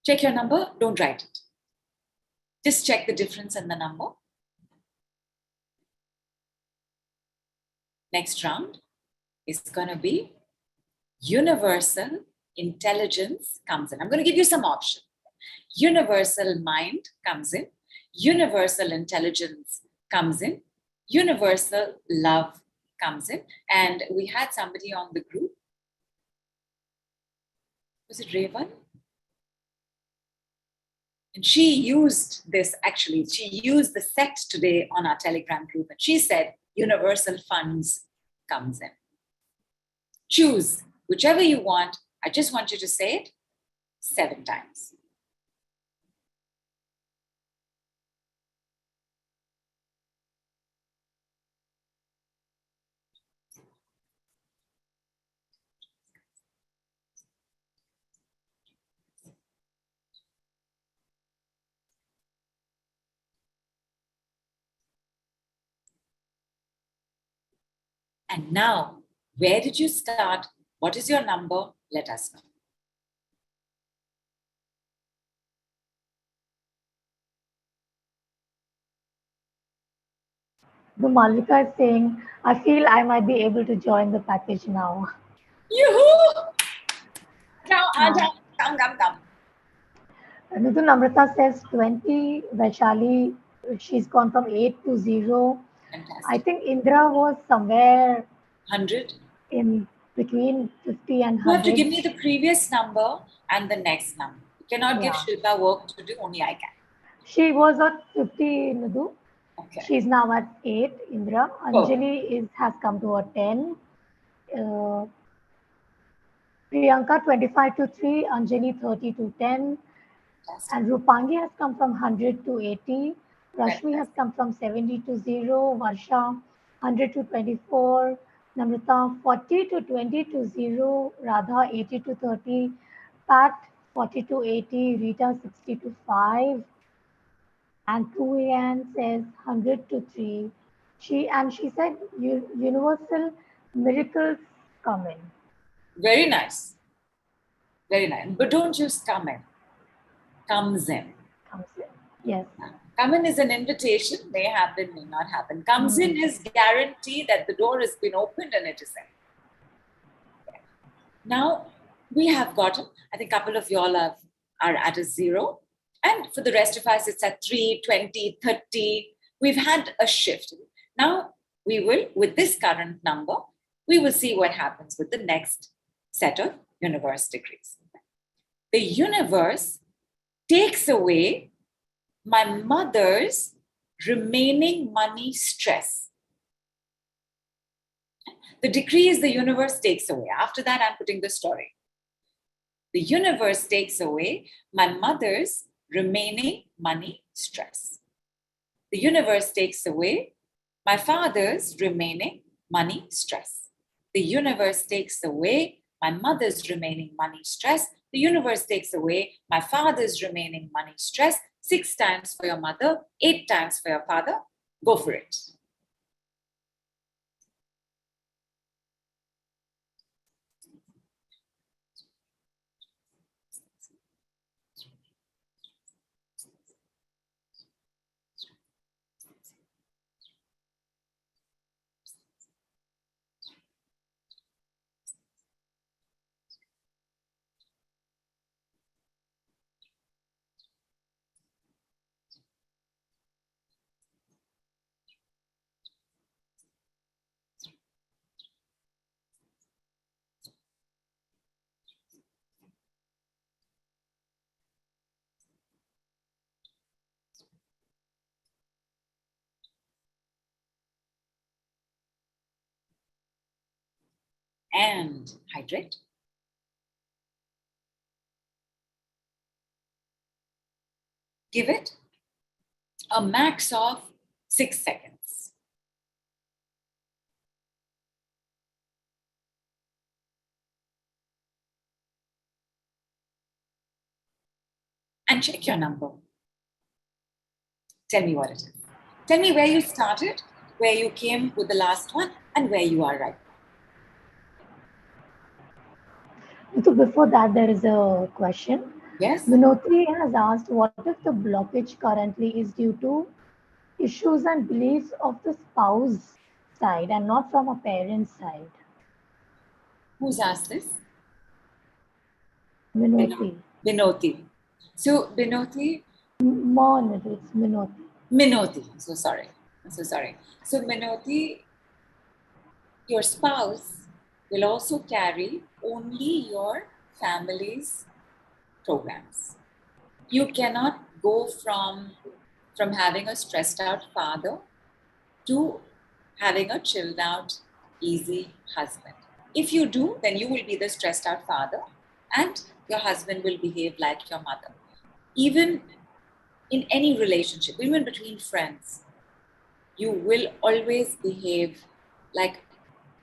Check your number. Don't write it. Just check the difference in the number. Next round is going to be universal intelligence comes in. I'm going to give you some options. Universal mind comes in. Universal intelligence comes in. Universal love comes in. And we had somebody on the group. Was it Revan? And she used this, actually, she used the set today on our Telegram group. And she said, universal funds comes in. Choose whichever you want. I just want you to say it 7 times. And now, where did you start? What is your number? Let us know. The Malvika is saying, I feel I might be able to join the package now. Yoo-hoo! Come. Nidhu Namrata says 20. Vaishali, she's gone from 8 to 0. Fantastic. I think Indra was somewhere 100. in between 50 and 100. You have to give me the previous number and the next number. You cannot give Shilpa work to do, only I can. She was at 50, Nidhu. Okay. She's now at 8, Indra. Anjali has come to a 10. Priyanka 25 to 3, Anjali 30 to 10. Fantastic. And Rupangi has come from 100 to 80. Rashmi has come from 70 to 0. Varsha 100 to 24. Namrata 40 to 20 to 0. Radha 80 to 30. Pat 40 to 80. Rita 60 to 5. And Kuyan says 100 to 3. She said universal miracles come in. Very nice. Very nice. But don't use come in. Comes in. Comes in. Yes. Come in is an invitation. May happen, may not happen. Comes in is guarantee that the door has been opened and it is in. Okay. Now, we have gotten, I think a couple of y'all are at a 0. And for the rest of us, it's at 3, 20, 30. We've had a shift. Now, we will, with this current number, we will see what happens with the next set of universe degrees. The universe takes away my mother's remaining money stress. The decree is the universe takes away. After that, I'm putting the story. The universe takes away my mother's remaining money stress. The universe takes away my father's remaining money stress. The universe takes away my mother's remaining money stress. The universe takes away my father's remaining money stress. 6 times for your mother, 8 times for your father. Go for it. And hydrate. Give it a max of 6 seconds. And check your number. Tell me what it is. Tell me where you started, where you came with the last one, and where you are right now. So before that, there is a question. Yes? Vinotri has asked, what if the blockage currently is due to issues and beliefs of the spouse side and not from a parent's side? Who's asked this? Vinotri. Vinoti. So, Vinoti. Nidhu, it's Vinotri. Minoti. I'm so sorry. So, Minoti, your spouse will also carry only your family's programs. You cannot go from having a stressed out father to having a chilled out, easy husband. If you do, then you will be the stressed out father and your husband will behave like your mother. Even in any relationship, even between friends, you will always behave like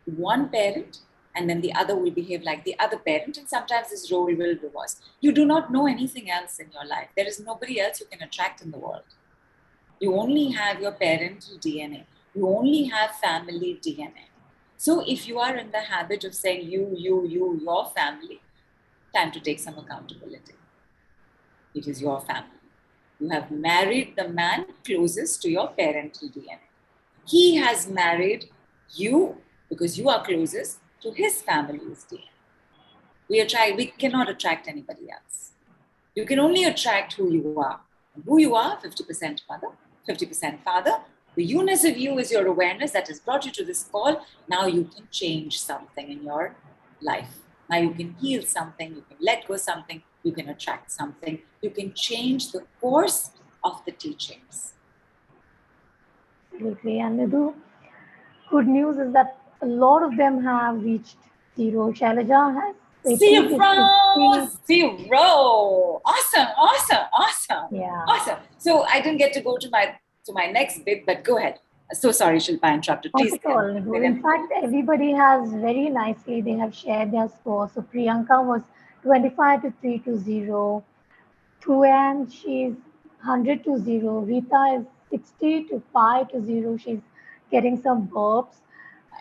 one parent and then the other will behave like the other parent, and sometimes this role will reverse. You do not know anything else in your life. There is nobody else you can attract in the world. You only have your parental DNA. You only have family DNA. So if you are in the habit of saying you, your family, time to take some accountability. It is your family. You have married the man closest to your parental DNA. He has married you because you are closest to his family's DNA. We cannot attract anybody else. You can only attract who you are. And who you are, 50% mother, 50% father. The uniqueness of you is your awareness that has brought you to this call. Now you can change something in your life. Now you can heal something, you can let go something, you can attract something, you can change the course of the teachings. Absolutely. And Nidhu, good news is that a lot of them have reached zero. Shailaja has Zero! Awesome. Yeah. Awesome. So I didn't get to go to my next bit, but go ahead. So sorry, Shilpa, I interrupted. Please. Not at all, Nidhu. In fact, everybody has very nicely, they have shared their score. So Priyanka was 25 to 3 to 0. Tuan, she's 100 to 0. Rita is 60 to 5 to 0. She's getting some burps.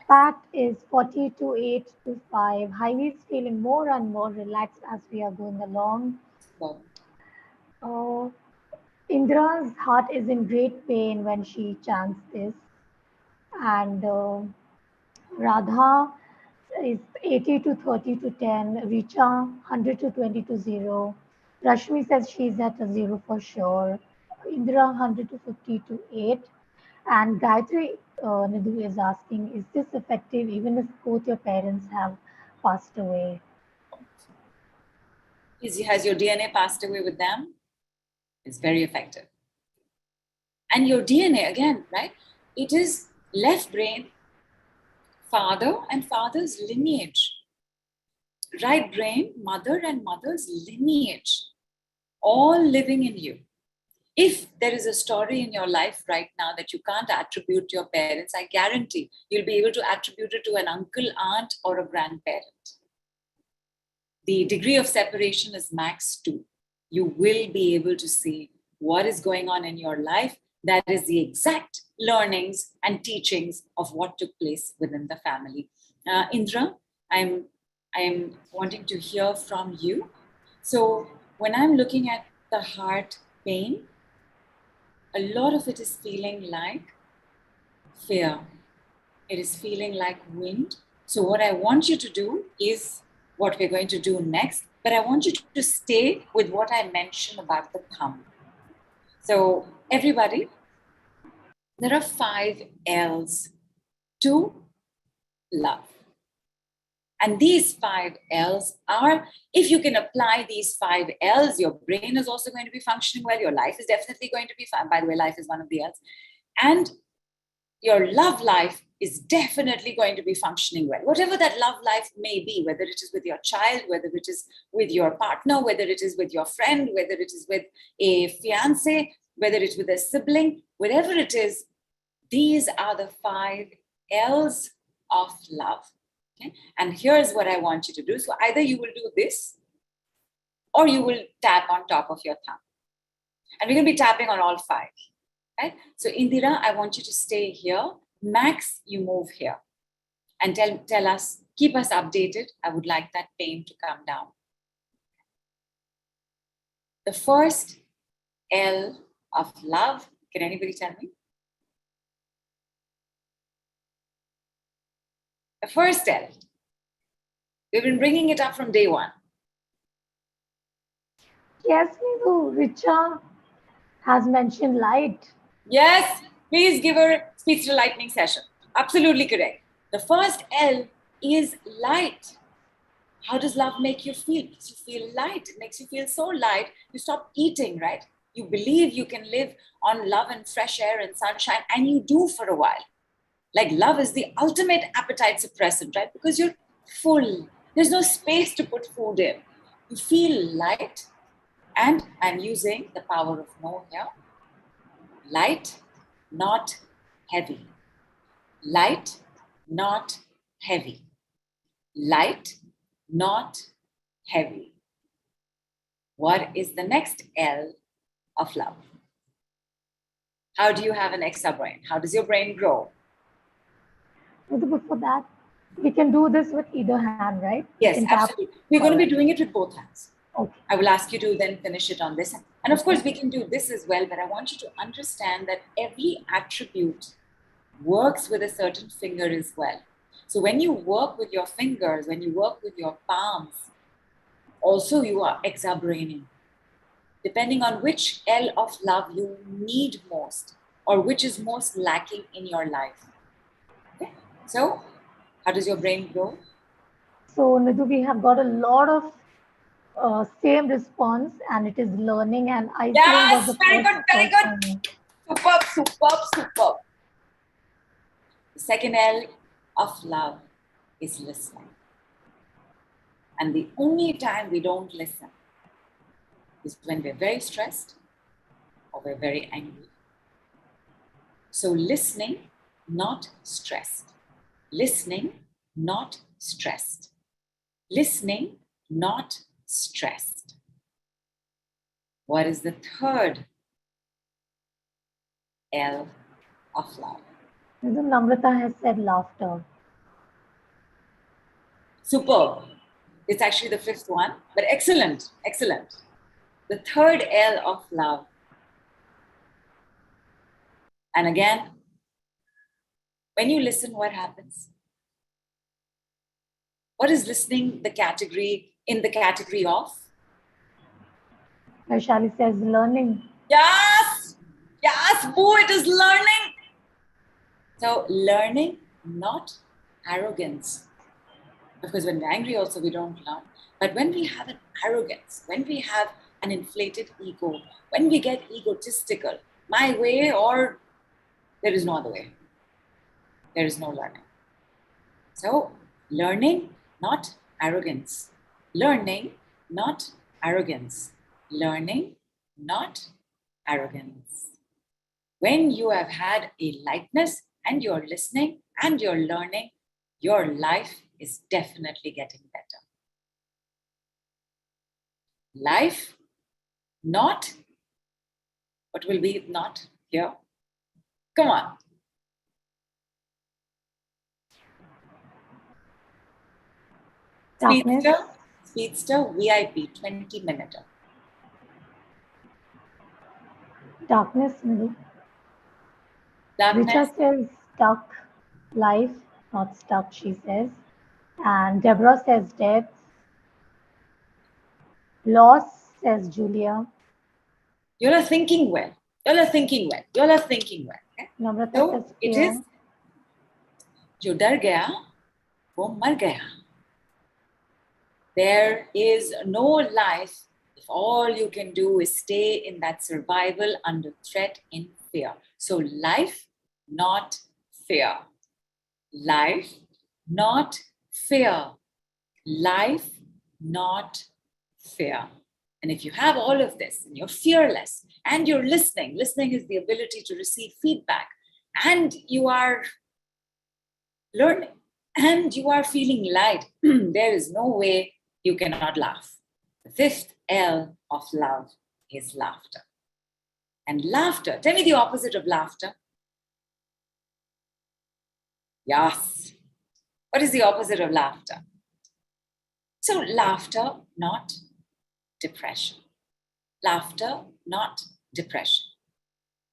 Pat is 40 to 8 to 5. Heidi is feeling more and more relaxed as we are going along. Indra's heart is in great pain when she chants this. And Radha is 80 to 30 to 10. Richa, 100 to 20 to 0. Rashmi says she's at a 0 for sure. Indra, 100 to 50 to 8. And Gayatri Nidhu is asking, is this effective even if both your parents have passed away? Has your DNA passed away with them? It's very effective. And your DNA, again, right? It is left brain, father and father's lineage. Right brain, mother and mother's lineage, all living in you. If there is a story in your life right now that you can't attribute to your parents, I guarantee you'll be able to attribute it to an uncle, aunt, or a grandparent. The degree of separation is max 2. You will be able to see what is going on in your life. That is the exact learnings and teachings of what took place within the family. Indra, I'm wanting to hear from you. So when I'm looking at the heart pain, a lot of it is feeling like fear. It is feeling like wind. So what I want you to do is what we're going to do next, but I want you to stay with what I mentioned about the thumb. So everybody, there are 5 L's to love. And these 5 L's are, if you can apply these 5 L's, your brain is also going to be functioning well. Your life is definitely going to be fine. By the way, life is one of the L's. And your love life is definitely going to be functioning well. Whatever that love life may be, whether it is with your child, whether it is with your partner, whether it is with your friend, whether it is with a fiance, whether it's with a sibling, whatever it is, these are the 5 L's of love. Okay? And here's what I want you to do. So either you will do this or you will tap on top of your thumb. And we're going to be tapping on all 5. Right? So Indira, I want you to stay here. Max, you move here. And tell us, keep us updated. I would like that pain to come down. The first L of love, can anybody tell me? The first L. We've been bringing it up from day 1. Yes, Nidhu, Richa has mentioned light. Yes, please give her speech to lightning session. Absolutely correct. The first L is light. How does love make you feel? It makes you feel light. It makes you feel so light, you stop eating, right? You believe you can live on love and fresh air and sunshine, and you do for a while. Like love is the ultimate appetite suppressant, right? Because you're full. There's no space to put food in. You feel light, and I'm using the power of no here. Light, not heavy. Light, not heavy. Light, not heavy. What is the next L of love? How do you have an ExaBrain? How does your brain grow? Before that, we can do this with either hand, right? Yes, absolutely. We're going to be doing it with both hands. Okay. I will ask you to then finish it on this. And of course, we can do this as well, but I want you to understand that every attribute works with a certain finger as well. So when you work with your fingers, when you work with your palms, also you are ExaBraining. Depending on which L of love you need most or which is most lacking in your life. Okay? So how does your brain grow? So Nidhu, we have got a lot of same response, and it is learning, and I yes, think very good, very good. Superb, superb, superb. The second L of love is listening. And the only time we don't listen is when we're very stressed or we're very angry. So listening, not stressed. Listening, not stressed. Listening, not stressed. What is the third L of love? Namrata has said laughter. Superb. It's actually the 5th one, but excellent, excellent. The third L of love. And again, when you listen, what happens? What is listening in the category of? Vaishali says learning. Yes! Yes, boo, it is learning. So learning, not arrogance. Because when we're angry also, we don't learn. But when we have an arrogance, when we have an inflated ego, when we get egotistical, my way or there is no other way. There is no learning. So learning, not arrogance. Learning, not arrogance. Learning, not arrogance. When you have had a lightness and you're listening and you're learning, your life is definitely getting better. Life, not, what will be not here? Come on. Darkness. Speedster VIP 20-minute. Darkness, Nidhu. Darkness. Richa says stuck. Life, not stuck, she says. And Deborah says death. Loss, says Julia. You are thinking well. You are thinking well. You are thinking well. Okay? Namrata So says it fear. is जो डर गया वो मर गया. There is no life if all you can do is stay in that survival under threat in fear. So life, not fear. Life, not fear. Life, not fear. And if you have all of this and you're fearless and you're listening is the ability to receive feedback, and you are learning and you are feeling light, there is no way you cannot laugh. The fifth L of love is laughter. And laughter, tell me the opposite of laughter. Yes. What is the opposite of laughter? So laughter, not depression. Laughter, not depression.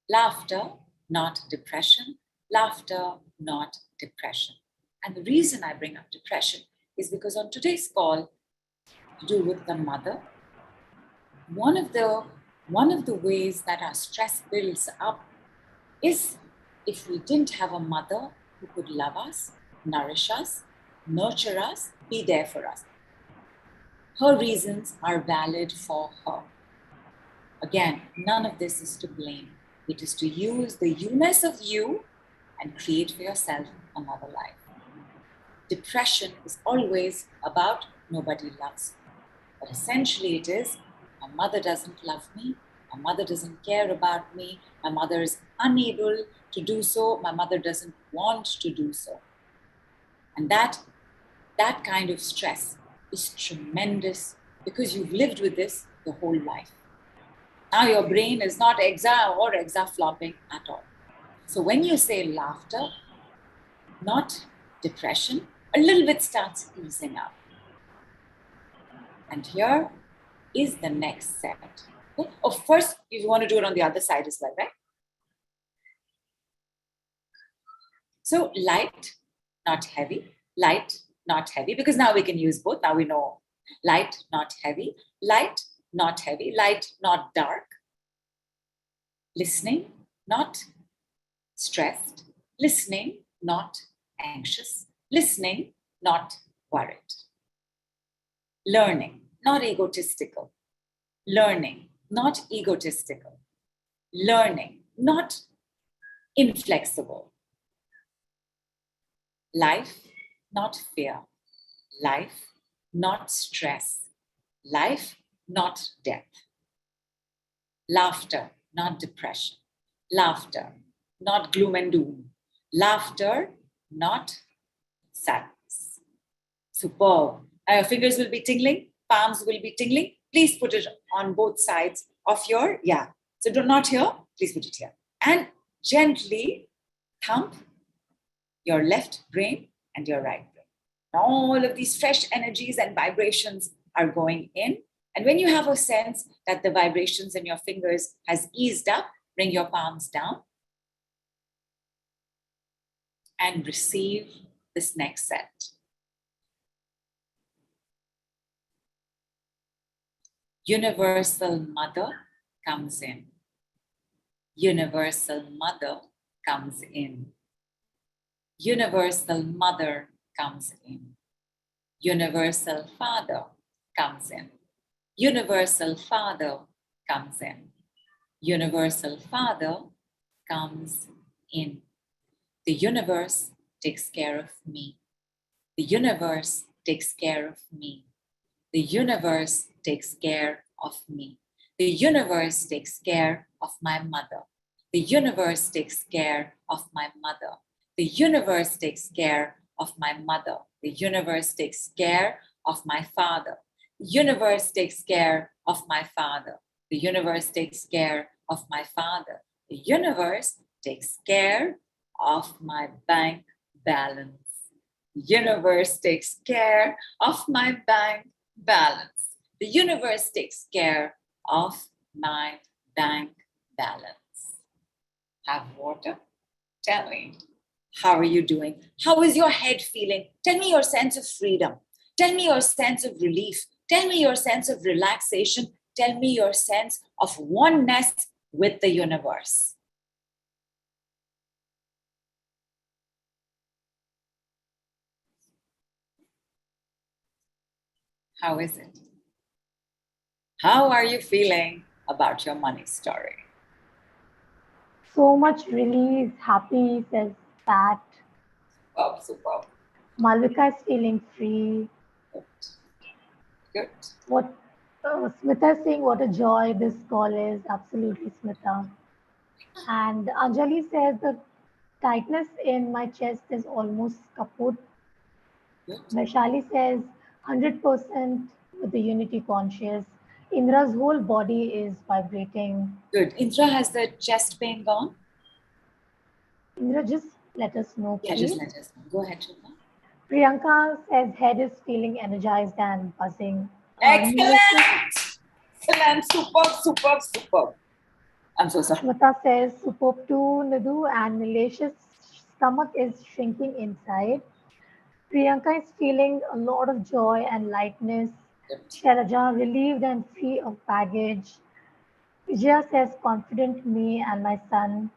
Laughter, not depression. Laughter, not depression. And the reason I bring up depression is because on today's call, to do with the mother, one of the ways that our stress builds up is if we didn't have a mother who could love us, nourish us, nurture us, be there for us. Her reasons are valid for her. Again, none of this is to blame. It is to use the you-ness of you and create for yourself another life. Depression is always about nobody loves me. But essentially it is, my mother doesn't love me, my mother doesn't care about me, my mother is unable to do so, my mother doesn't want to do so. And that kind of stress is tremendous because you've lived with this your whole life. Now your brain is not exa or exa-flopping at all. So when you say laughter, not depression, a little bit starts easing up. And here is the next set. Okay? Oh, first, you want to do it on the other side as well, right? So light, not heavy. Light, not heavy, because now we can use both. Now we know light, not heavy. Light, not heavy. Light, not dark. Listening, not stressed. Listening, not anxious. Listening, not worried. Learning, not egotistical. Learning, not egotistical. Learning, not inflexible. Life, not fear. Life, not stress. Life, not death. Laughter, not depression. Laughter, not gloom and doom. Laughter, not sadness. Superb. Your fingers will be tingling, palms will be tingling. Please put it on both sides of your, So do not here, please put it here. And gently thump your left brain and your right brain. Now all of these fresh energies and vibrations are going in. And when you have a sense that the vibrations in your fingers has eased up, bring your palms down and receive this next set. Universal Mother comes in. Universal Mother comes in. Universal Mother comes in. Universal Father comes in. Universal Father comes in. Universal Father comes in. The universe takes care of me. The universe takes care of me. The universe takes care of me. The universe takes care of my mother. The universe takes care of my mother. The universe takes care of my mother. The universe takes care of my father. The universe takes care of my father. The universe takes care of my father. The universe takes care of my bank balance. The universe takes care of my bank balance. The universe takes care of my bank balance. Have water? Tell me, how are you doing? How is your head feeling? Tell me your sense of freedom. Tell me your sense of relief. Tell me your sense of relaxation. Tell me your sense of oneness with the universe. How is it? How are you feeling about your money story? So much release, happy, says Pat. Superb. Malvika is feeling free. Good. What Smita is saying, what a joy this call is. Absolutely, Smita. And Anjali says the tightness in my chest is almost kaput. Good. Vaishali says 100% with the unity conscious. Indra's whole body is vibrating. Good. Indra, has the chest pain gone? Indra, just let us know, Yeah, please. just let us know. Go ahead, Shilpa. Priyanka says head is feeling energized and buzzing. Excellent! Excellent. Superb. I'm so sorry. Smita says superb too, Nidhu, and Nilesh's stomach is shrinking inside. Priyanka is feeling a lot of joy and lightness. Good. Shailaja relieved and free of baggage. Vijaya says confident me and my son.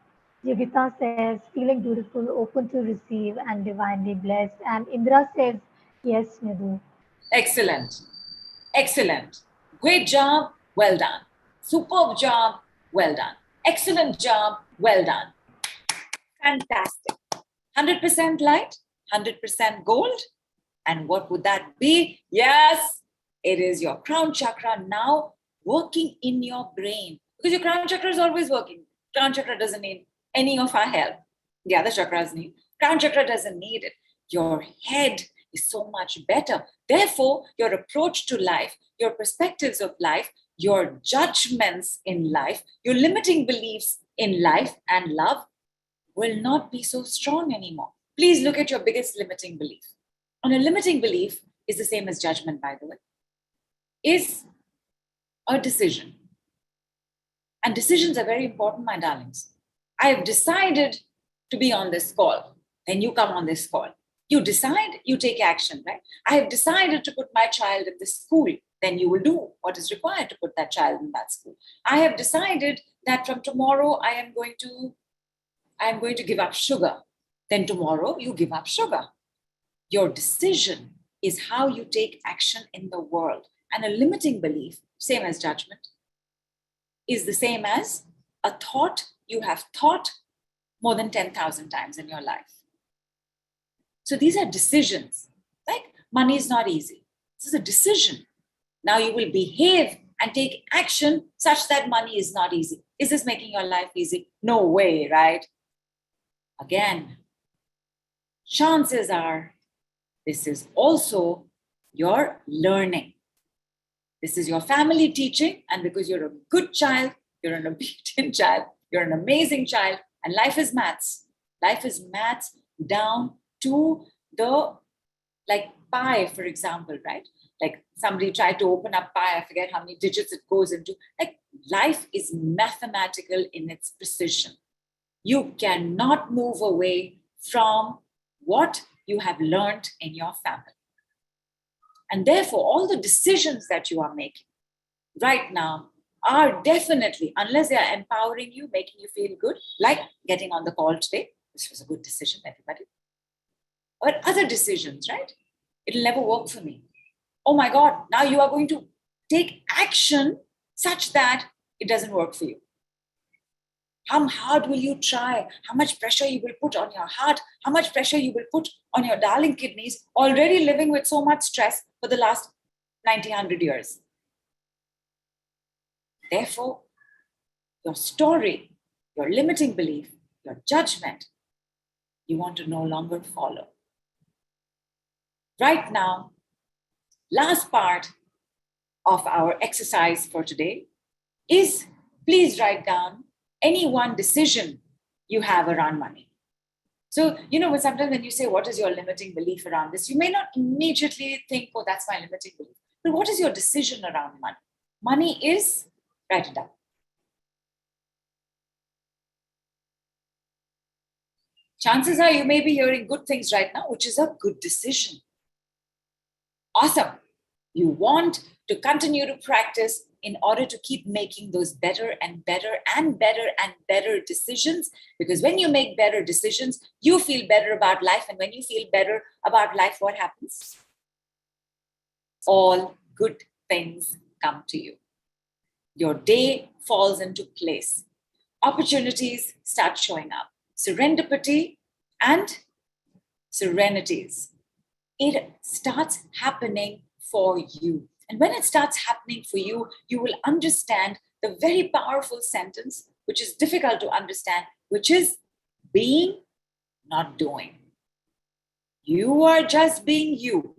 Yogita says feeling beautiful, open to receive and divinely blessed. And Indra says yes, Nidhu. Excellent. Great job. Well done. Superb job. Well done. Excellent job. Well done. Fantastic. 100% light, 100% gold. And what would that be? Yes, it is your crown chakra now working in your brain. Because your crown chakra is always working. Crown chakra doesn't need any of our help. The other chakras need. Crown chakra doesn't need it. Your head is so much better. Therefore, your approach to life, your perspectives of life, your judgments in life, your limiting beliefs in life and love will not be so strong anymore. Please look at your biggest limiting belief. And a limiting belief is the same as judgment, by the way, is a decision. And decisions are very important, my darlings. I have decided to be on this call. Then you come on this call. You decide, you take action, right? I have decided to put my child in this school. Then you will do what is required to put that child in that school. I have decided that from tomorrow I am going to give up sugar. Then tomorrow you give up sugar. Your decision is how you take action in the world. And a limiting belief, same as judgment, is the same as a thought you have thought more than 10,000 times in your life. So these are decisions. Like money is not easy. This is a decision. Now you will behave and take action such that money is not easy. Is this making your life easy? No way, right? Again, chances are this is also your learning. This is your family teaching, and because you're a good child, you're an obedient child, you're an amazing child, and life is maths. Life is maths down to the, like pi, for example, right? Like somebody tried to open up pi, I forget how many digits it goes into. Like life is mathematical in its precision. You cannot move away from what you have learned in your family. And therefore, all the decisions that you are making right now are definitely, unless they are empowering you, making you feel good, like getting on the call today. This was a good decision, everybody. Or other decisions, right? It'll never work for me. Oh my God, now you are going to take action such that it doesn't work for you. How hard will you try? How much pressure you will put on your heart? How much pressure you will put on your darling kidneys, already living with so much stress for the last 90, 100 years? Therefore, your story, your limiting belief, your judgment, you want to no longer follow. Right now, last part of our exercise for today is please write down any one decision you have around money. So, sometimes when you say, what is your limiting belief around this? You may not immediately think, oh, that's my limiting belief. But what is your decision around money? Money is, write it down. Chances are you may be hearing good things right now, which is a good decision. Awesome. You want to continue to practice in order to keep making those better and better and better and better decisions. Because when you make better decisions, you feel better about life. And when you feel better about life, what happens? All good things come to you. Your day falls into place. Opportunities start showing up. Serendipity and serenities. It starts happening for you. And when it starts happening for you, you will understand the very powerful sentence, which is difficult to understand, which is being, not doing. You are just being you.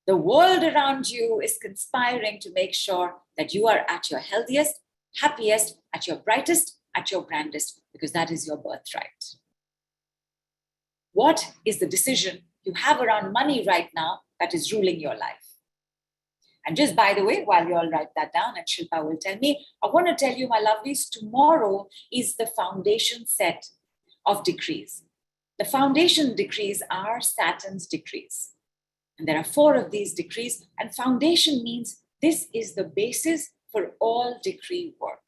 The world around you is conspiring to make sure that you are at your healthiest, happiest, at your brightest, at your grandest, because that is your birthright. What is the decision you have around money right now that is ruling your life? And just by the way, while you all write that down, and Shilpa will tell me, I want to tell you, my lovelies, tomorrow is the foundation set of decrees. The foundation decrees are Saturn's decrees. And there are 4 of these decrees. And foundation means this is the basis for all decree work.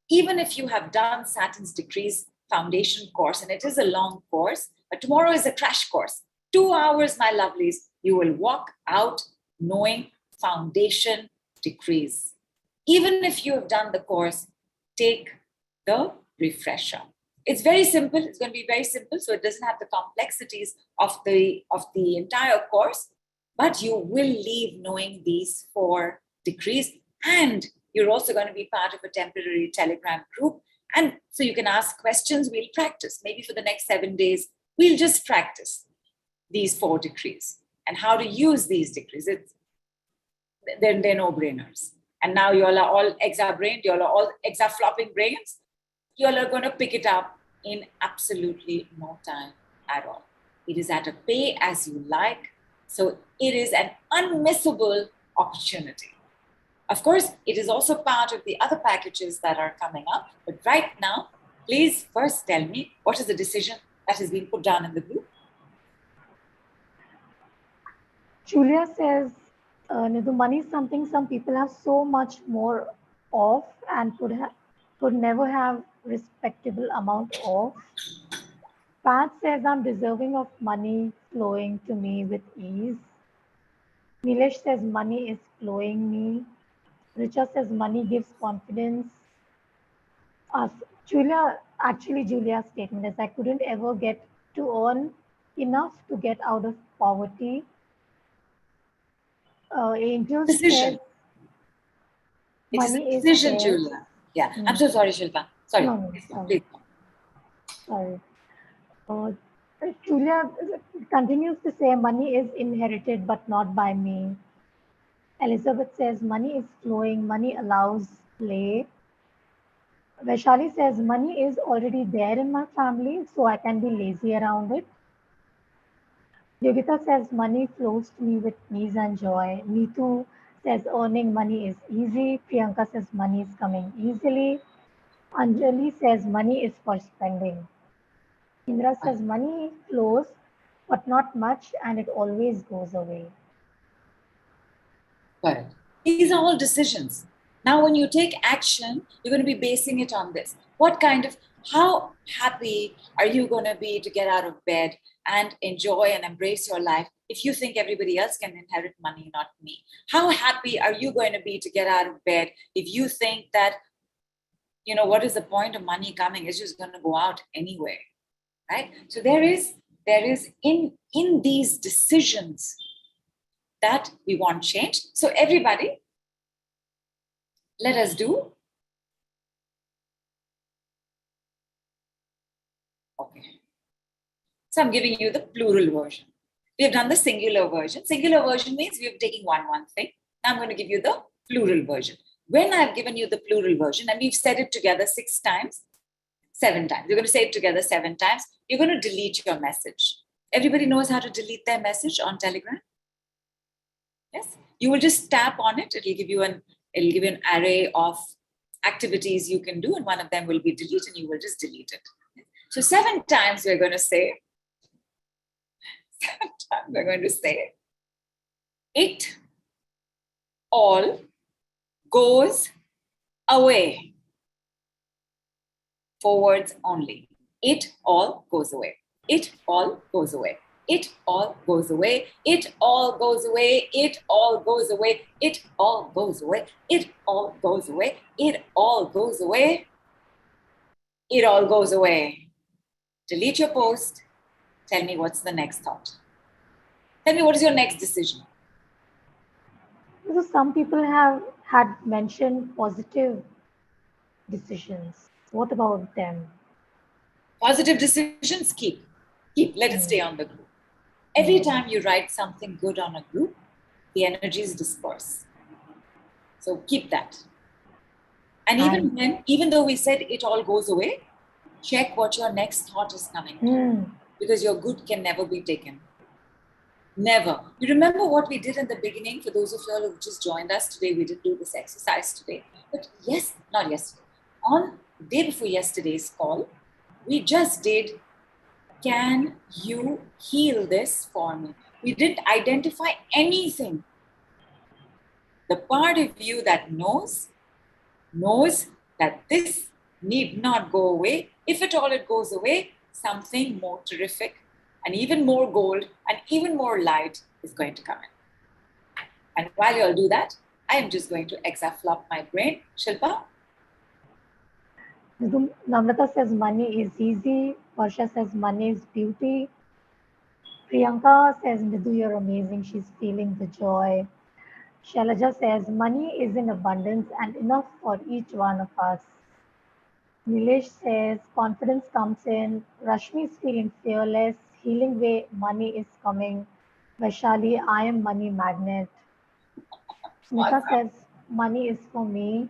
Even if you have done Saturn's decrees foundation course, and it is a long course, but tomorrow is a crash course. 2 hours, my lovelies, you will walk out knowing foundation decrees. Even if you have done the course, take the refresher. It's very simple. It's going to be very simple. So it doesn't have the complexities of the entire course, but you will leave knowing these 4 decrees. And you're also going to be part of a temporary Telegram group. And so you can ask questions. We'll practice. Maybe for the next 7 days, we'll just practice these 4 decrees and how to use these decrees. They're no-brainers. And now you all are all ExaBrain, you all are all ExaFlopping brains. You all are going to pick it up in absolutely no time at all. It is at a pay as you like. So it is an unmissable opportunity. Of course, it is also part of the other packages that are coming up. But right now, please first tell me, what is the decision that has been put down in the group? Julia says, Nidhu, money is something some people have so much more of and could never have respectable amount of. Pat says, I'm deserving of money flowing to me with ease. Nilesh says, money is flowing me. Richa says, money gives confidence. Julia's statement is, I couldn't ever get to earn enough to get out of poverty. Angel Decision. says, It is a money is decision, scarce. Julia. Yeah, I'm so sorry, Shilpa. Sorry. No, Please. sorry. Julia continues to say, money is inherited but not by me. Elizabeth says, money is flowing, money allows play. Vaishali says, money is already there in my family, so I can be lazy around it. Yogita says, money flows to me with ease and joy. Nidhu says, earning money is easy. Priyanka says, money is coming easily. Anjali says, money is for spending. Indra says, money flows, but not much, and it always goes away. Correct. These are all decisions. Now, when you take action, you're going to be basing it on this. How happy are you going to be to get out of bed and enjoy and embrace your life if you think everybody else can inherit money, not me? How happy are you going to be to get out of bed if you think that what is the point of money coming? It's just going to go out anyway, right? So there is in these decisions that we want change. So everybody, let us do. Okay. So I'm giving you the plural version. We have done the singular version. Singular version means we are taking one thing. Now I'm going to give you the plural version. When I've given you the plural version and we've said it together 6 times, 7 times, you're going to say it together 7 times, you're going to delete your message. Everybody knows how to delete their message on Telegram? Yes? You will just tap on it. It'll give you an array of activities you can do, and one of them will be delete, and you will just delete it. So 7 times we're going to say, it all goes away. 4 words only. It all goes away. It all goes away. It all goes away. It all goes away. It all goes away. It all goes away. It all goes away. It all goes away. It all goes away. Delete your post. Tell me what's the next thought. Tell me what is your next decision. So some people have had mentioned positive decisions. What about them? Positive decisions, keep. Let it stay on the group. Every time you write something good on a group, the energies disperse. So keep that. And even though we said it all goes away, check what your next thought is coming to. Because your good can never be taken. Never. You remember what we did in the beginning? For those of you all who just joined us today, we didn't do this exercise today. But not yesterday. On the day before yesterday's call, we just did, can you heal this for me? We didn't identify anything. The part of you that knows that this need not go away. If at all it goes away, something more terrific and even more gold and even more light is going to come in. And while you all do that, I am just going to ExaFlop my brain. Shilpa? Namrata says money is easy. Varsha says money is beauty. Priyanka says, Nidhu, you're amazing. She's feeling the joy. Shailaja says, money is in abundance and enough for each one of us. Nilesh says, confidence comes in. Rashmi is feeling fearless. Healing way, money is coming. Vaishali, I am money magnet. Smita says, money is for me.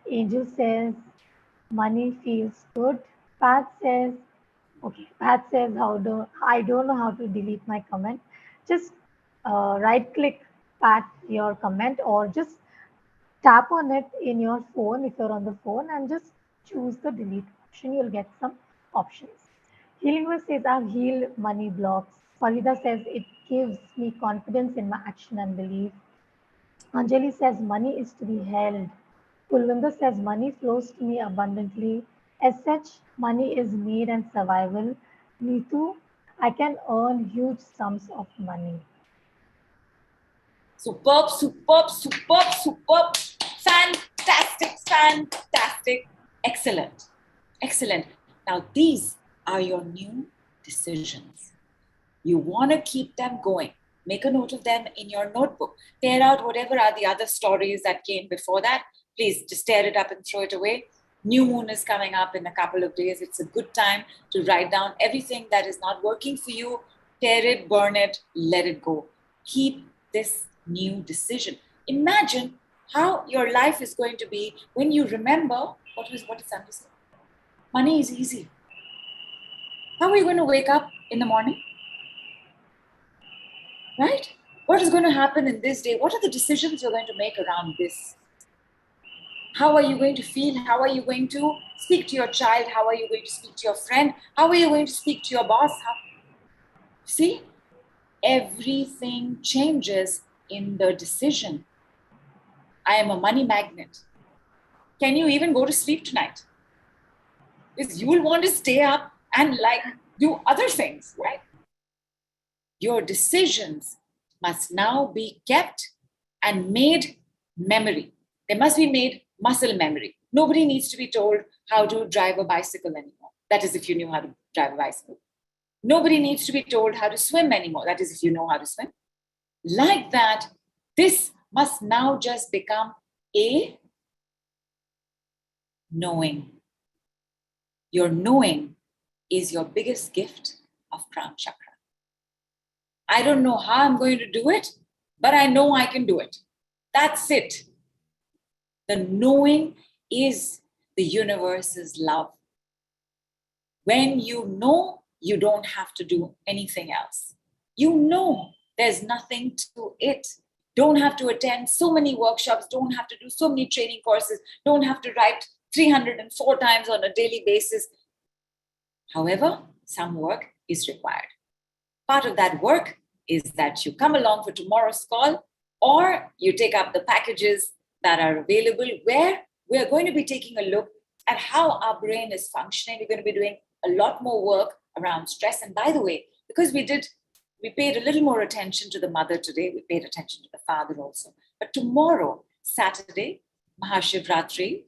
Angel says, money feels good. Pat says, I don't know how to delete my comment. Just right click Pat your comment or just tap on it in your phone if you're on the phone and just choose the delete option. You'll get some options. Healing says, I've healed money blocks. Farida says, it gives me confidence in my action and belief. Anjali says, money is to be held. Kulwinder says, money flows to me abundantly. As such, money is need and survival. Nidhu, I can earn huge sums of money. Superb, superb, superb, superb. Fantastic, fantastic. Excellent, excellent. Now, these are your new decisions. You want to keep them going. Make a note of them in your notebook. Tear out whatever are the other stories that came before that. Please just tear it up and throw it away. New moon is coming up in a couple of days. It's a good time to write down everything that is not working for you. Tear it, burn it, let it go. Keep this new decision. Imagine how your life is going to be when you remember what is Sandy said. Money is easy. How are you going to wake up in the morning? Right? What is going to happen in this day? What are the decisions you're going to make around this? How are you going to feel? How are you going to speak to your child? How are you going to speak to your friend? How are you going to speak to your boss? See? Everything changes in the decision. I am a money magnet. Can you even go to sleep tonight? Because you will want to stay up and do other things, right? Your decisions must now be kept and made memory. They must be made muscle memory. Nobody needs to be told how to drive a bicycle anymore. That is, if you knew how to drive a bicycle. Nobody needs to be told how to swim anymore. That is, if you know how to swim. Like that, this must now just become a knowing. Your knowing is your biggest gift of crown chakra. I don't know how I'm going to do it, but I know I can do it. That's it. The knowing is the universe's love. When you know, you don't have to do anything else. You know there's nothing to it. Don't have to attend so many workshops, don't have to do so many training courses, don't have to write 304 times on a daily basis. However, some work is required. Part of that work is that you come along for tomorrow's call, or you take up the packages that are available, where we are going to be taking a look at how our brain is functioning. We're going to be doing a lot more work around stress. And by the way, because we paid a little more attention to the mother today, we paid attention to the father also. But tomorrow, Saturday, Mahashivratri,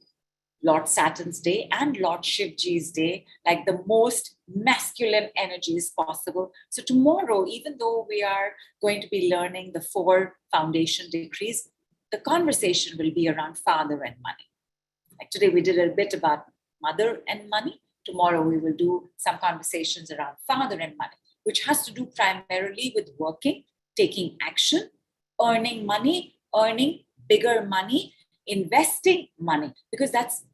Lord Saturn's day and Lord Shivji's day, like the most masculine energies possible. So tomorrow, even though we are going to be learning the 4 foundation decrees, the conversation will be around father and money. Like today, we did a bit about mother and money. Tomorrow, we will do some conversations around father and money, which has to do primarily with working, taking action, earning money, earning bigger money, investing money, because that's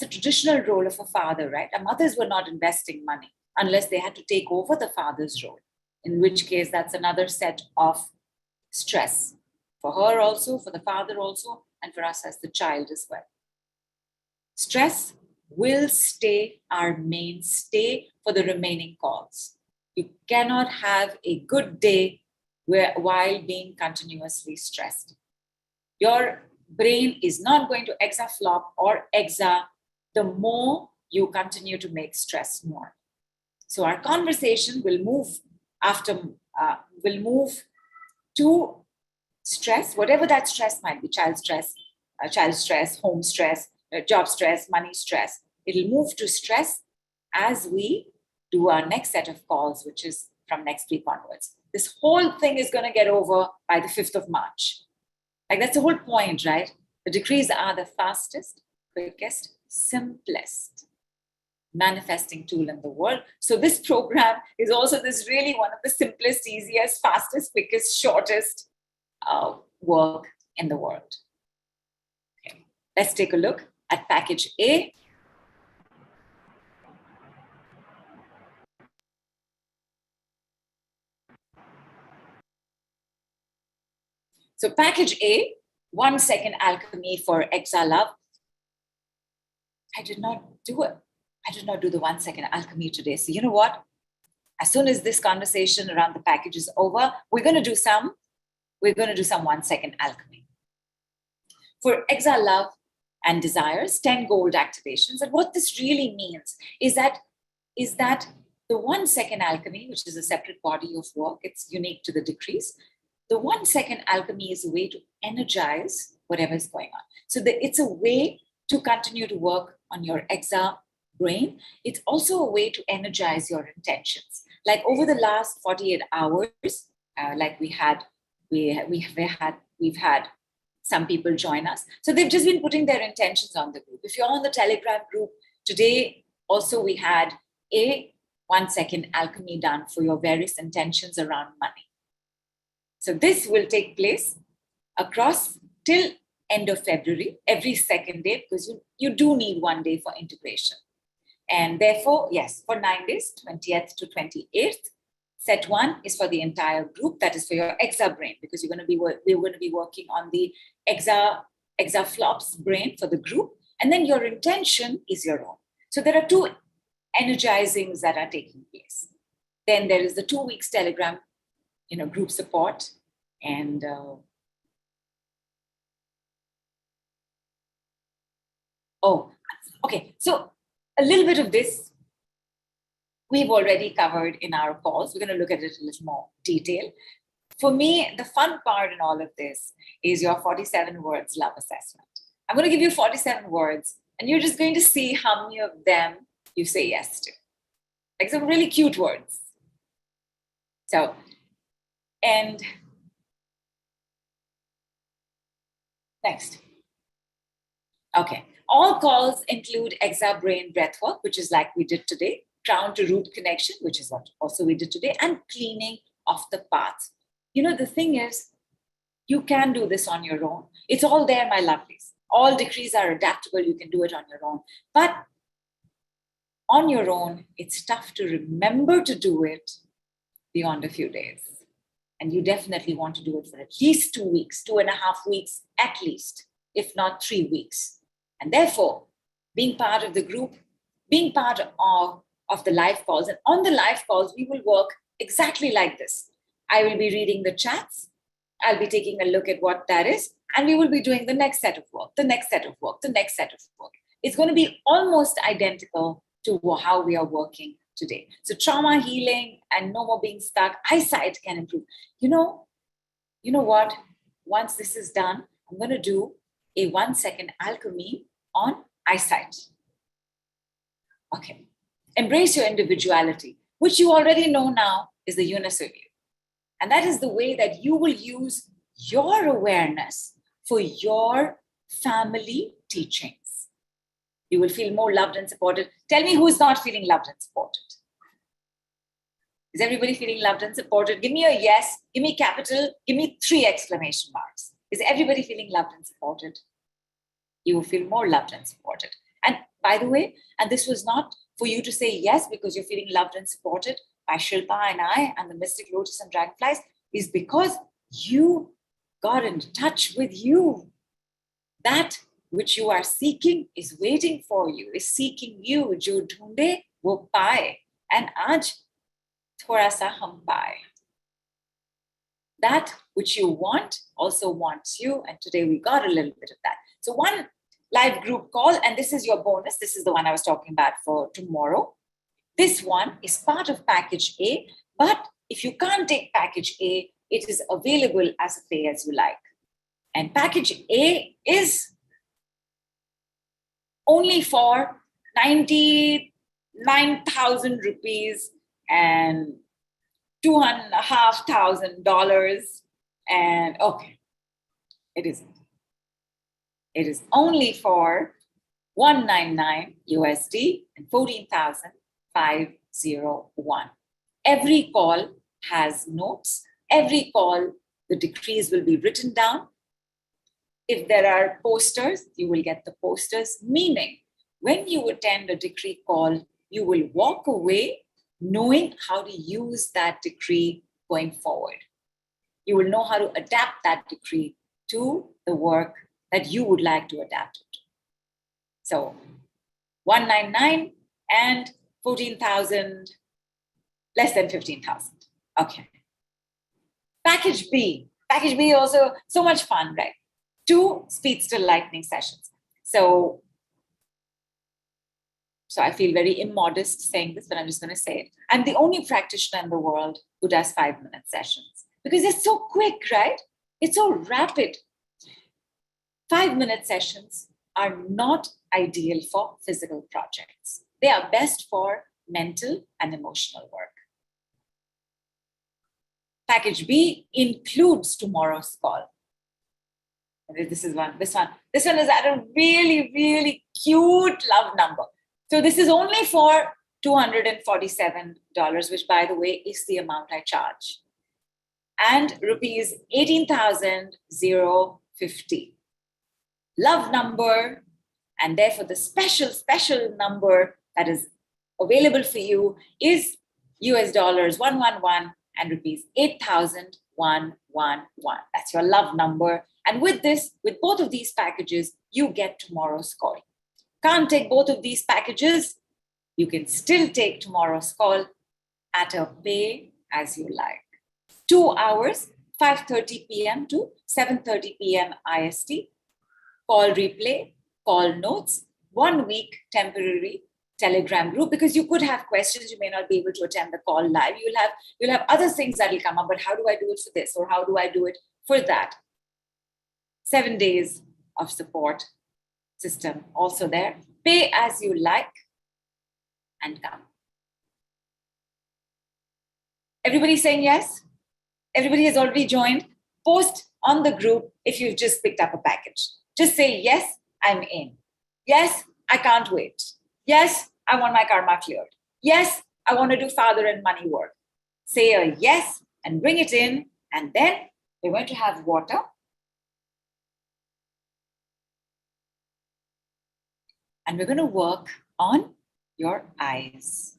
the traditional role of a father, right? Our mothers were not investing money unless they had to take over the father's role, in which case that's another set of stress for her also, for the father also, and for us as the child as well. Stress will stay our mainstay for the remaining calls. You cannot have a good day while being continuously stressed. Your brain is not going to exaflop or exa the more you continue to make stress more. So our conversation will move to stress, whatever that stress might be, child stress, home stress, job stress, money stress. It'll move to stress as we do our next set of calls, which is from next week onwards. This whole thing is going to get over by the 5th of March. Like that's the whole point, right? The decrees are the fastest, quickest, simplest manifesting tool in the world. So this program is also this really one of the simplest, easiest, fastest, quickest, shortest work in the world. Okay. Let's take a look at package A. So package A, 1 second alchemy for ExaLOVE. I did not do it. I did not do the 1 second alchemy today. So you know what? As soon as this conversation around the package is over, we're going to do some 1 second alchemy. For ExaLOVE and desires, 10 gold activations. And what this really means is that the 1 second alchemy, which is a separate body of work, it's unique to the decrees. The 1 second alchemy is a way to energize whatever is going on. So it's a way to continue to work on your ExaBrain. It's also a way to energize your intentions. Like over the last 48 hours, like we've had some people join us. So they've just been putting their intentions on the group. If you're on the Telegram group, today also we had a 1 second alchemy done for your various intentions around money. So this will take place across till end of February, every second day, because you do need 1 day for integration. And therefore, yes, for 9 days, 20th to 28th, set 1 is for the entire group. That is for your ExaBrain, because we're going to be working on the ExaFlops brain for the group. And then your intention is your own. So there are 2 energizings that are taking place. Then there is the 2 weeks Telegram, group support. And okay. So a little bit of this we've already covered in our calls. We're going to look at it in a little more detail. For me, the fun part in all of this is your 47 words love assessment. I'm going to give you 47 words, and you're just going to see how many of them you say yes to. Like some really cute words. So, and next. Okay. All calls include ExaBrain breathwork, which is like we did today, crown to root connection, which is what also we did today, and cleaning of the path. You know, the thing is, you can do this on your own. It's all there, my lovelies. All decrees are adaptable. You can do it on your own. But on your own, it's tough to remember to do it beyond a few days. And you definitely want to do it for at least 2 weeks, 2.5 weeks at least, if not 3 weeks. And therefore, being part of the group, being part of the live calls, and on the live calls, we will work exactly like this. I will be reading the chats. I'll be taking a look at what that is, and we will be doing the next set of work, the next set of work, the next set of work. It's going to be almost identical to how we are working today. So trauma healing and no more being stuck, eyesight can improve. You know what? Once this is done, I'm going to do a 1-second alchemy on eyesight. Okay. Embrace your individuality, which you already know now is the universe of you. And that is the way that you will use your awareness for your family teachings. You will feel more loved and supported. Tell me who is not feeling loved and supported. Is everybody feeling loved and supported? Give me a yes, give me capital, give me 3 exclamation marks. Is everybody feeling loved and supported? You will feel more loved and supported. And by the way, and this was not for you to say yes because you're feeling loved and supported by Shilpa and I and the Mystic Lotus and Dragonflies, is because you got in touch with you. That which you are seeking is waiting for you, is seeking you. Jo dhoonde wo paaye. And aaj thoda sa hum paaye. That which you want also wants you. And today we got a little bit of that. So one live group call, and this is your bonus. This is the one I was talking about for tomorrow. This one is part of package A, but if you can't take package A, it is available as a pay as you like. And package A is only for 99,000 rupees and $2,500. And okay, it isn't. It is only for $199 USD and 14,501. Every call has notes. Every call, the decrees will be written down. If there are posters, you will get the posters, meaning when you attend a decree call, you will walk away knowing how to use that decree going forward. You will know how to adapt that decree to the work that you would like to adapt it. So 199 and 14,000, less than 15,000. Okay. Package B also so much fun, right? 2 speedster lightning sessions. So I feel very immodest saying this, but I'm just going to say it. I'm the only practitioner in the world who does 5-minute sessions because it's so quick, right? It's so rapid. 5-minute sessions are not ideal for physical projects. They are best for mental and emotional work. Package B includes tomorrow's call. This one is at a really, really cute love number. So this is only for $247, which by the way is the amount I charge. And rupees 18,050. Love number, and therefore the special number that is available for you is US dollars 111 and rupees 8,111. That's your love number. And with this, with both of these packages, you get tomorrow's call. Can't take both of these packages, you can still take tomorrow's call at a pay as you like. 2 hours, 5:30 p.m. to 7:30 p.m. IST. Call replay, call notes, 1 week temporary Telegram group, because you could have questions. You may not be able to attend the call live. You'll have other things that will come up, but how do I do it for this? Or how do I do it for that? 7 days of support system also there. Pay as you like and come. Everybody saying yes? Everybody has already joined. Post on the group if you've just picked up a package. Just say, yes, I'm in. Yes, I can't wait. Yes, I want my karma cleared. Yes, I want to do father and money work. Say a yes and bring it in. And then we're going to have water. And we're going to work on your eyes.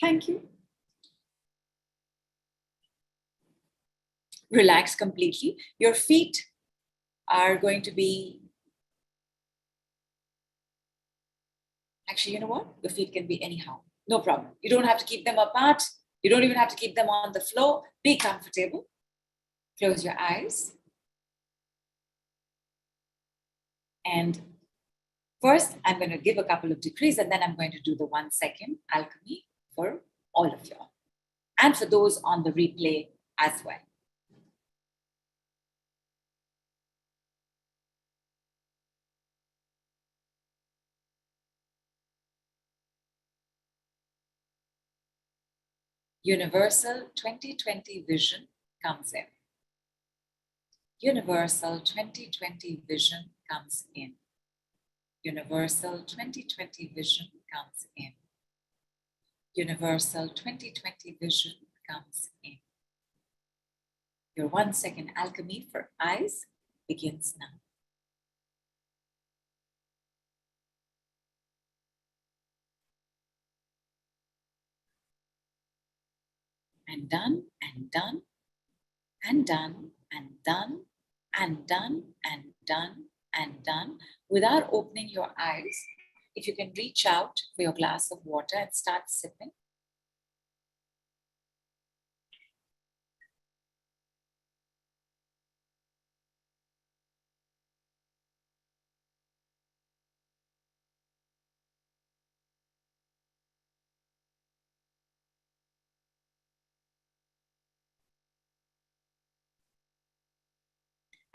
Thank you. Relax completely. Your feet are going to be, actually, you know what? Your feet can be anyhow. No problem. You don't have to keep them apart. You don't even have to keep them on the floor. Be comfortable. Close your eyes. And first, I'm going to give a couple of decrees, and then I'm going to do the 1 second alchemy for all of you, and for those on the replay as well. Universal 2020 vision comes in. Universal 2020 vision comes in. Universal 2020 vision comes in. Universal 2020 vision comes in. Your 1 second alchemy for eyes begins now. And done, and done, and done, and done, and done, and done, and done. Without opening your eyes, if you can reach out for your glass of water and start sipping.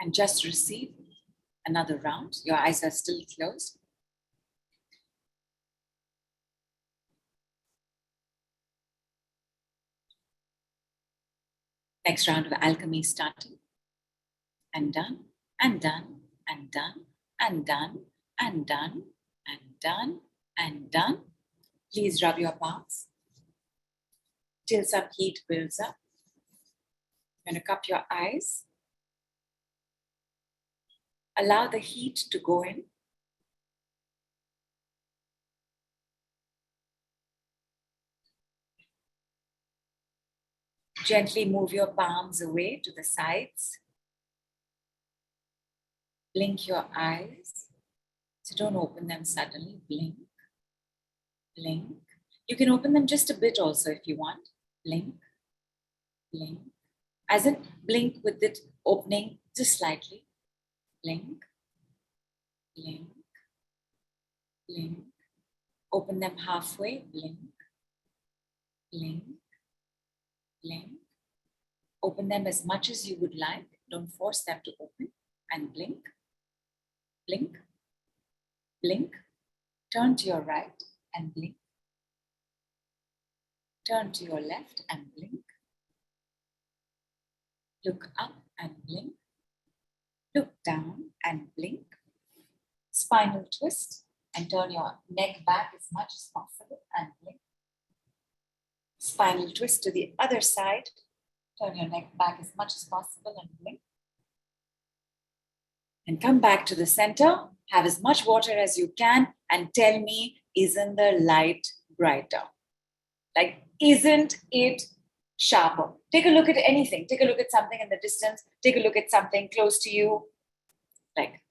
And just receive another round. Your eyes are still closed. Next round of alchemy starting. And done, and done, and done, and done, and done, and done, and done. Please rub your palms till some heat builds up. You're going to cup your eyes. Allow the heat to go in. Gently move your palms away to the sides. Blink your eyes. So don't open them suddenly. Blink, blink. You can open them just a bit also if you want. Blink, blink. As in blink with it opening just slightly. Blink, blink, blink. Open them halfway. Blink, blink, blink. Open them as much as you would like. Don't force them to open. And blink, blink, blink. Turn to your right and blink. Turn to your left and blink. Look up and blink. Look down and blink. Spinal twist and turn your neck back as much as possible and blink. Spinal twist to the other side. Turn your neck back as much as possible and blink. And come back to the center. Have as much water as you can and tell me, isn't the light brighter? Like, isn't it sharper? Take a look at anything. Take a look at something in the distance. Take a look at something close to you. Like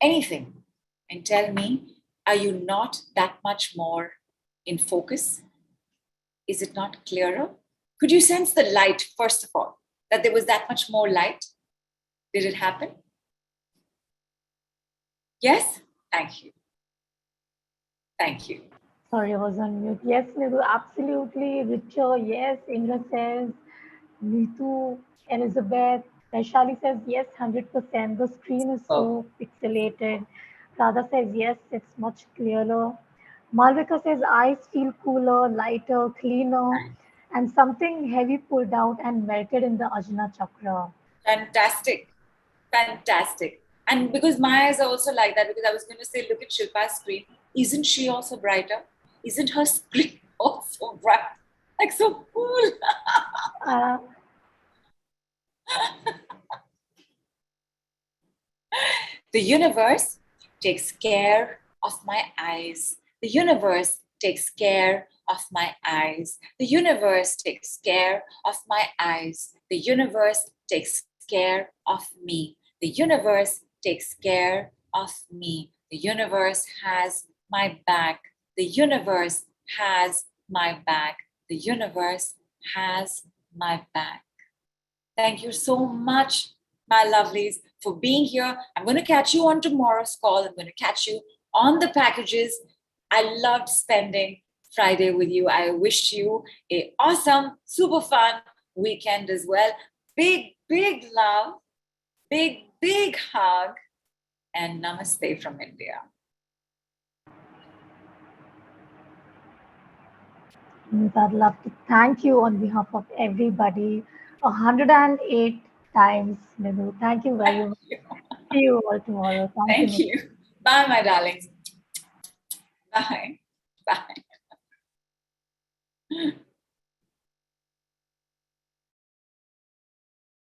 anything. And tell me, are you not that much more in focus? Is it not clearer? Could you sense the light, first of all, that there was that much more light? Did it happen? Yes? Thank you. Thank you. Sorry, I was on mute. Yes, Nidhu, absolutely richer. Yes, Indra says, Nidhu, Elizabeth, Vaishali says yes, 100%. The screen is Oh, so pixelated. Radha says yes, it's much clearer. Malvika says eyes feel cooler, lighter, cleaner, and something heavy pulled out and melted in the Ajna Chakra. fantastic. Fantastic. And because my eyes are also like that, because I was going to say, look at Shilpa's screen. Isn't she also brighter? Isn't her screen also bright? Like so cool. Uh, The universe takes care of my eyes. The universe takes care of my eyes. The universe takes care of my eyes. The universe takes care of me. The universe takes care of me. The universe has my back. The universe has my back. The universe has my back. Thank you so much, my lovelies, for being here. I'm going to catch you on tomorrow's call. I'm going to catch you on the packages. I loved spending Friday with you. I wish you a awesome, super fun weekend as well. Big, big love, big, big hug, and namaste from India. I'd love to thank you on behalf of everybody 108 times, Nidhu. Thank you very much. See you all tomorrow. Thank you, Thank Nidhu. you. Bye, my darlings. Bye. Bye.